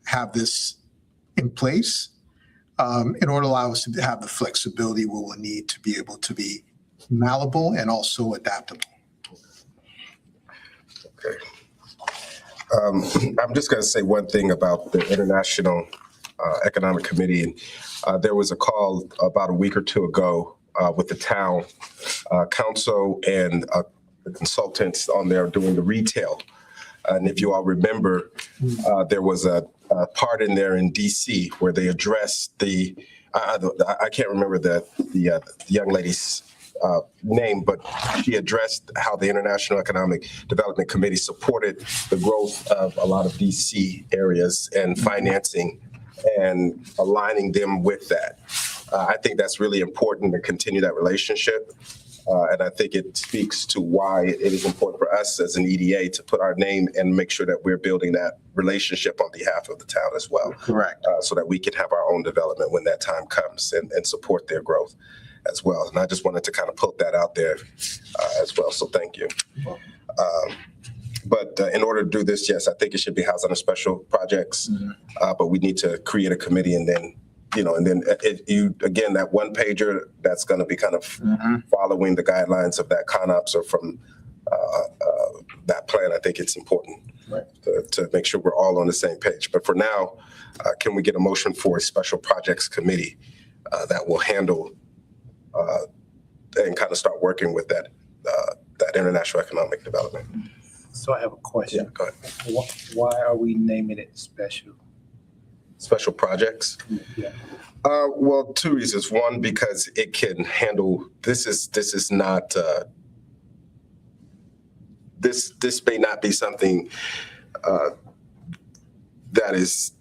have this in place in order to allow us to have the flexibility we will need to be able to be malleable and also adaptable. Okay. I'm just going to say one thing about the International Economic Committee. There was a call about a week or two ago with the town council and the consultants on there doing the retail. And if you all remember, there was a part in there in DC where they addressed I can't remember the young lady's name, but she addressed how the International Economic Development Committee supported the growth of a lot of DC areas and financing and aligning them with that. I think that's really important to continue that relationship. And I think it speaks to why it is important for us as an EDA to put our name and make sure that we're building that relationship on behalf of the town as well. Correct. So that we can have our own development when that time comes and support their growth as well. And I just wanted to kind of put that out there as well. So thank you. But in order to do this, yes, I think it should be housed under special projects. But we need to create a committee and then, again, that one pager that's going to be kind of following the guidelines of that ConOps or from that plan. I think it's important to make sure we're all on the same page. But for now, can we get a motion for a special projects committee that will handle and kind of start working with that international economic development? So I have a question. Go ahead. Why are we naming it special? Special projects? Yeah. Well, two reasons. One, because it can handle, this is not, this may not be something that is,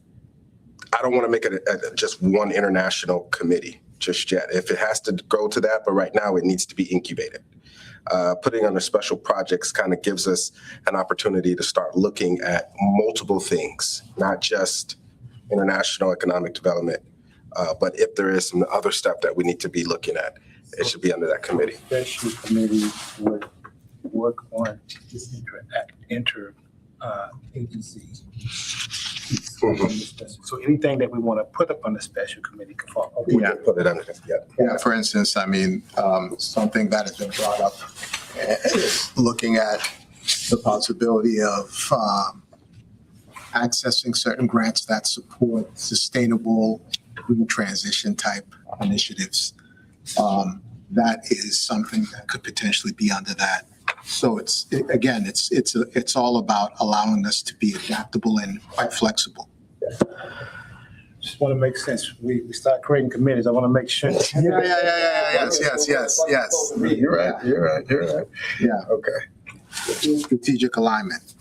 I don't want to make it just one international committee just yet. If it has to go to that, but right now it needs to be incubated. Putting under special projects kind of gives us an opportunity to start looking at multiple things, not just international economic development, but if there is some other stuff that we need to be looking at, it should be under that committee. Special committee would work on this agency. So anything that we want to put up on the special committee can fall. We can put it under, Yeah, for instance, I mean, something that has been brought up is looking at the possibility of accessing certain grants that support sustainable green transition type initiatives. That is something that could potentially be under that. So it's all about allowing us to be adaptable and quite flexible. Just want to make sense. We start creating committees. I want to make sure. Yes. You're right. Yeah, Okay. strategic alignment.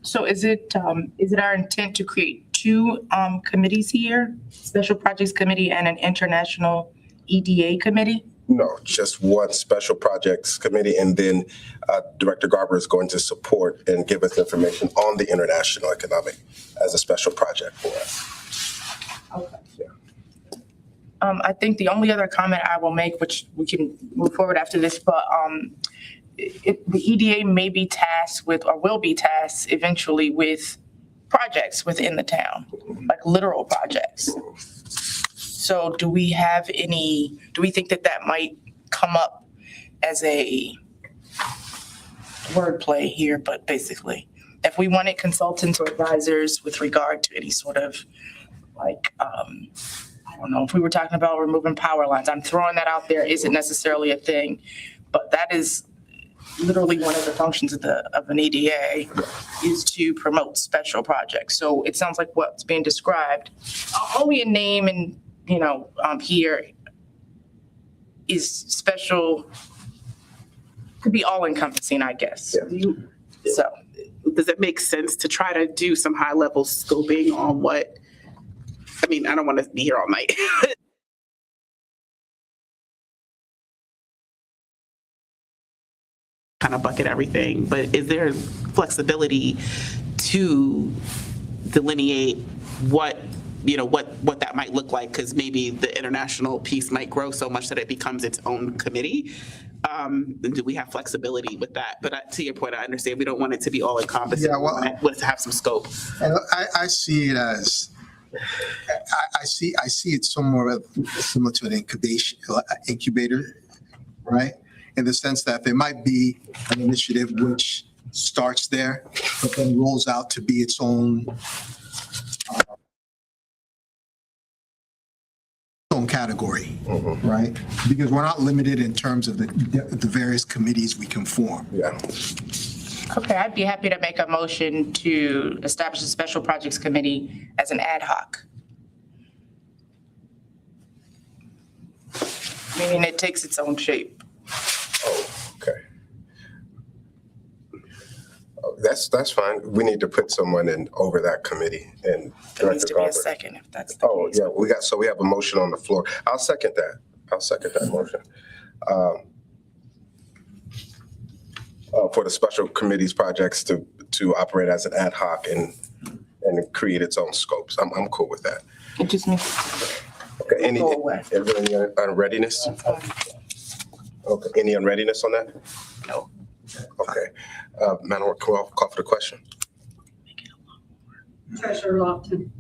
So is it our intent to create two committees here? Special Projects Committee and an International EDA Committee? No, just one special projects committee, and then Director Garber is going to support and give us information on the international economic as a special project for us. Okay. I think the only other comment I will make, which we can move forward after this, but the EDA may be tasked with, or will be tasked eventually with projects within the town, like literal projects. So do we think that might come up as a wordplay here, but basically, if we wanted consultants or advisors with regard to any sort of like, I don't know, if we were talking about removing power lines, I'm throwing that out there, isn't necessarily a thing, but that is literally one of the functions of an EDA is to promote special projects. So it sounds like what's being described, only a name and, here is special, could be all encompassing, I guess. So. Does it make sense to try to do some high level scoping on what, I mean, I don't want to be here all night. Kind of bucket everything, but is there flexibility to delineate what that might look like? Because maybe the international piece might grow so much that it becomes its own committee. Do we have flexibility with that? But to your point, I understand we don't want it to be all encompassing. Yeah, well, We want it to have some scope. And I see it as, I see it somewhat similar to an incubator, right? In the sense that there might be an initiative which starts there, but then rolls out to be its own category, right? Because we're not limited in terms of the various committees we can form. Yeah. Okay, I'd be happy to make a motion to establish a special projects committee as an ad hoc. Meaning it takes its own shape. Oh, okay. Oh, that's fine. We need to put someone in over that committee and There needs Director to be a Garber. second if that's the Oh, case. yeah, we have a motion on the floor. I'll second that motion. For the special committees projects to operate as an ad hoc and create its own scopes. I'm cool with that. It just means Okay, any go away. unreadiness? Okay, any unreadiness on that? No. Okay. Madam Clerk, call for the question. Treasurer Lofton,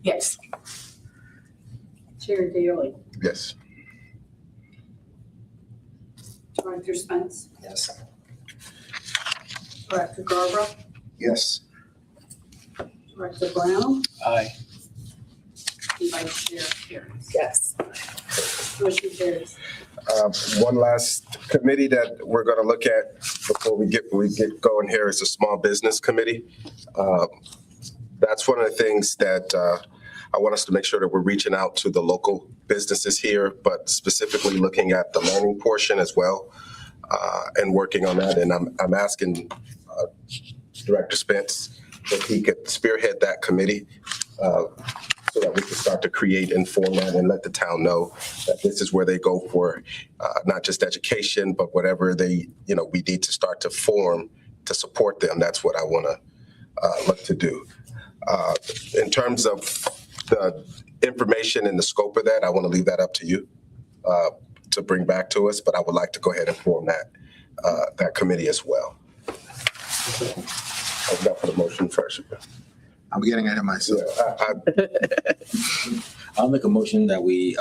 Yes. Chair Daly, Yes. Director Spence, Yes. Director Garber, Yes. Director Brown, Aye. and Vice Chair Harris. Yes. Motion carries. One last committee that we're going to look at before we get going here is the Small Business Committee. That's one of the things that I want us to make sure that we're reaching out to the local businesses here, but specifically looking at the learning portion as well and working on that. And I'm asking Director Spence if he could spearhead that committee so that we can start to create and format and let the town know that this is where they go for not just education, but whatever we need to start to form to support them. That's what I want to look to do. In terms of the information and the scope of that, I want to leave that up to you to bring back to us, but I would like to go ahead and form that committee as well. I've got for the motion first. I'm getting ahead of myself. Yeah, I'll make a motion that we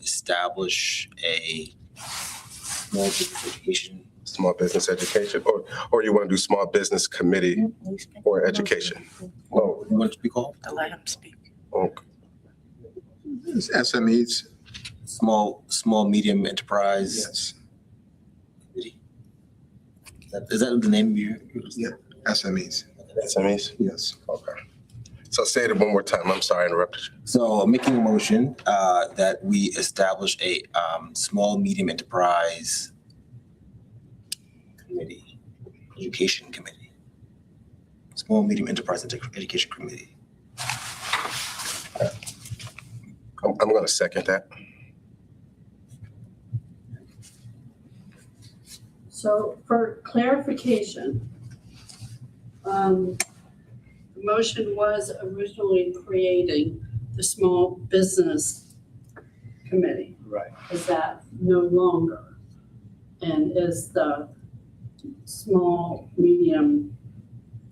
establish a small business education. Small business education, or you want to do small business committee or education? Oh, What would it be called? To let him speak. okay. It's SMEs. Small medium enterprise. Yes. Committee. Is that the name of your? Yeah. SMEs. SMEs? Yes. Okay. So say it one more time. I'm sorry, I interrupted you. So I'm making a motion that we establish a small medium enterprise committee, education committee. Small medium enterprise education committee. I'm going to second that. So for clarification, the motion was originally creating the Small Business Committee. Right. Is that no longer? And is the Small Medium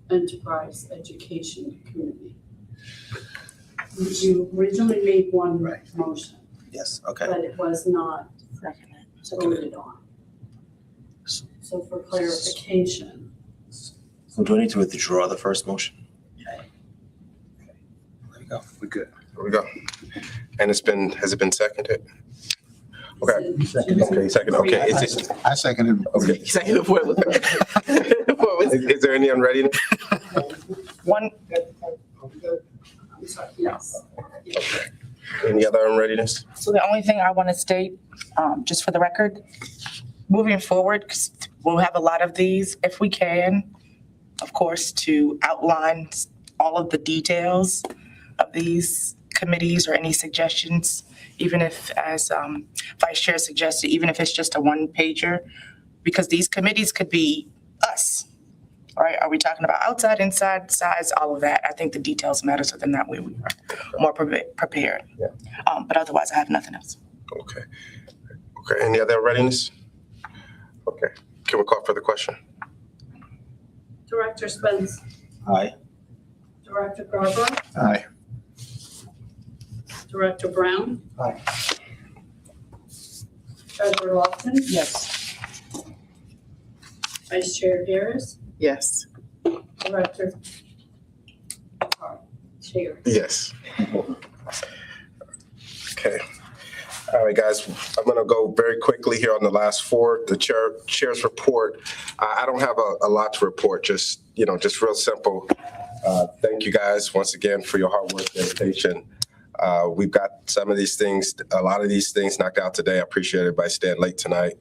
Enterprise Education Committee? You originally made one Right. motion, Yes, okay. but it was not voted on. So for clarification, So do I need to withdraw the first motion? There you go. We're good. Here we go. And has it been seconded? Okay. Second. Okay, second, okay. Is it, I seconded. okay. Second before it was. Before it was. Is there any unreadiness? One, I'm sorry, yes. Any other unreadiness? so the only thing I want to state, just for the record, moving forward, because we'll have a lot of these, if we can, of course, to outline all of the details of these committees or any suggestions, even if, as Vice Chair suggested, even if it's just a one-pager, because these committees could be us, right? Are we talking about outside, inside, size, all of that? I think the details matter, so then that way we are more prepared. Yeah. But otherwise, I have nothing else. Okay. Okay, any other readiness? Okay, can we call for the question? Director Spence, Aye. Director Garber, Aye. Director Brown. Aye. Treasurer Lofton, Yes. Vice Chair Harris, Yes. Director. Chair. Yes. Okay. All right, guys, I'm going to go very quickly here on the last four. The chair's report. I don't have a lot to report, just real simple. Thank you guys once again for your hard work, dedication. We've got some of these things, a lot of these things knocked out today. I appreciate everybody staying late tonight.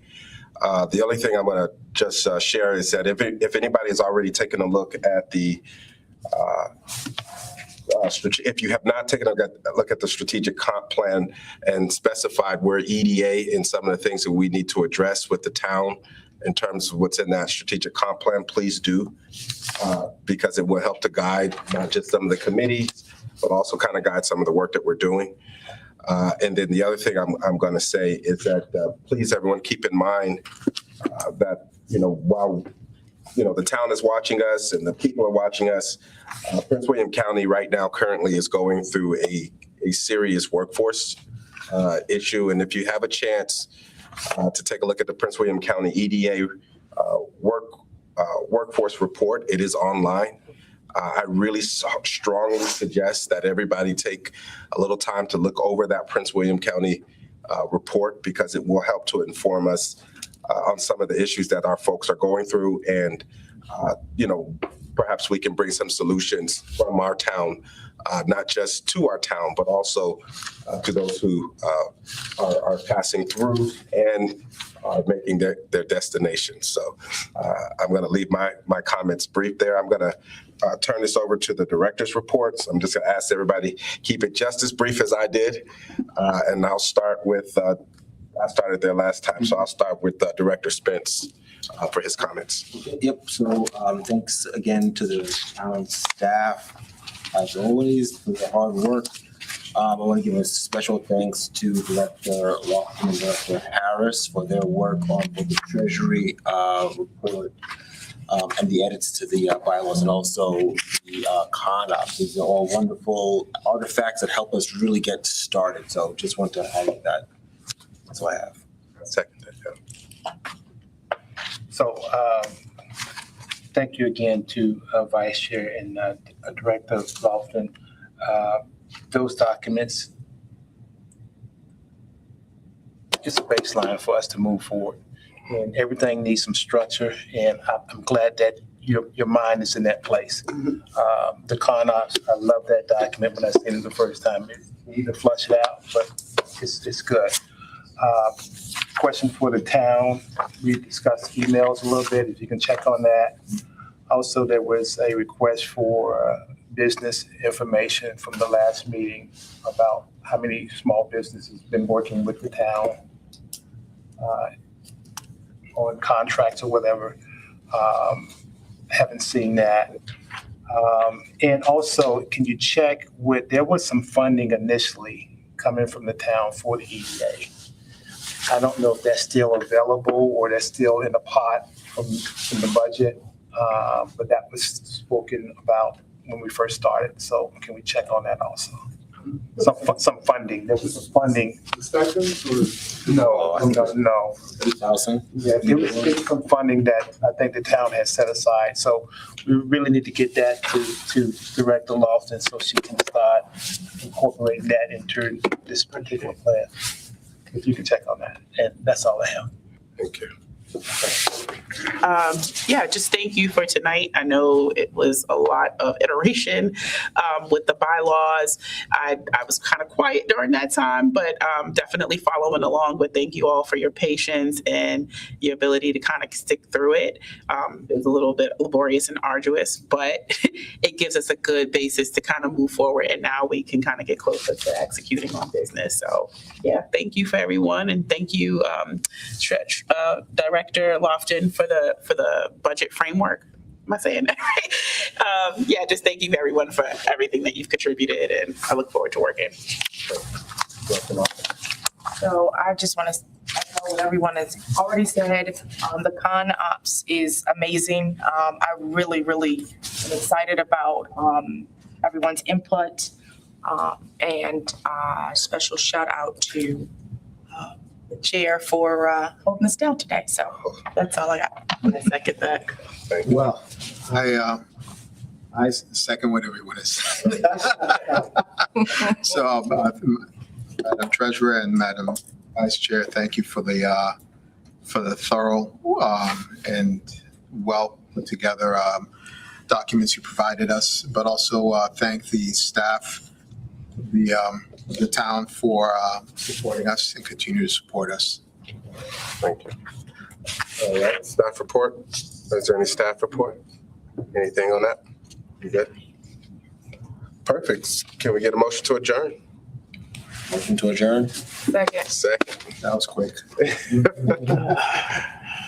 The only thing I'm going to just share is that if anybody has already taken a look at the if you have not taken a look at the strategic comp plan and specified where EDA and some of the things that we need to address with the town in terms of what's in that strategic comp plan, please do, because it will help to guide not just some of the committees, but also kind of guide some of the work that we're doing. And then the other thing I'm going to say is that please, everyone, keep in mind that, while the town is watching us and the people are watching us, Prince William County right now currently is going through a serious workforce issue. And if you have a chance to take a look at the Prince William County EDA workforce report, it is online. I really strongly suggest that everybody take a little time to look over that Prince William County report, because it will help to inform us on some of the issues that our folks are going through. And, perhaps we can bring some solutions from our town, not just to our town, but also to those who are passing through and are making their destination. So I'm going to leave my comments brief there. I'm going to turn this over to the director's reports. I'm just going to ask everybody, keep it just as brief as I did. And I'll start with, I started there last time, so I'll start with Director Spence for his comments. Yep, so thanks again to the town staff, as always, for their hard work. I want to give a special thanks to Director Lofton and Director Harris for their work on both the Treasury report and the edits to the bylaws, and also the CONOP. These are all wonderful artifacts that help us really get started. So just want to highlight that. That's all I have. Second. So thank you again to Vice Chair and Director Lofton. Those documents, it's a baseline for us to move forward. And everything needs some structure, and I'm glad that your mind is in that place. The CONOPS, I love that document when I seen it the first time. You need to flush it out, but it's good. Question for the town. We discussed emails a little bit, if you can check on that. Also, there was a request for business information from the last meeting about how many small businesses been working with the town on contracts or whatever. Haven't seen that. And also, can you check there was some funding initially coming from the town for the EDA. I don't know if that's still available or that's still in the pot from the budget, but that was spoken about when we first started. So can we check on that also? some funding. There was some funding. No. 3,000. Yeah, it was some funding that I think the town has set aside. So we really need to get that to Director Lofton so she can start incorporating that into this particular plan. If you can check on that. And that's all I have. Thank you. Yeah, just thank you for tonight. I know it was a lot of iteration with the bylaws. I was kind of quiet during that time, but definitely following along. But thank you all for your patience and your ability to kind of stick through it. It was a little bit laborious and arduous, but it gives us a good basis to kind of move forward. And now we can kind of get closer to executing on business. So yeah, thank you for everyone. And thank you, Director Lofton, for the budget framework. Am I saying that right? Yeah, just thank you everyone for everything that you've contributed, and I look forward to working. So I just want to echo what everyone has already said. The con ops is amazing. I really, really am excited about everyone's input. And special shout out to the chair for holding us down today. So that's all I got. I second that. Well, I second what everyone is saying. So, Madam Treasurer and Madam Vice Chair, thank you for the thorough and well put together documents you provided us, but also thank the staff of the town for supporting us and continue to support us. Thank you. All right, staff report. Is there any staff report? Anything on that? You good? Perfect. Can we get a motion to adjourn? Motion to adjourn. Second. Second. That was quick.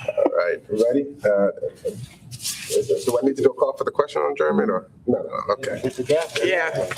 All right, ready? Do I need to do a call for the question on adjournment or? No, okay. Get together. Yeah.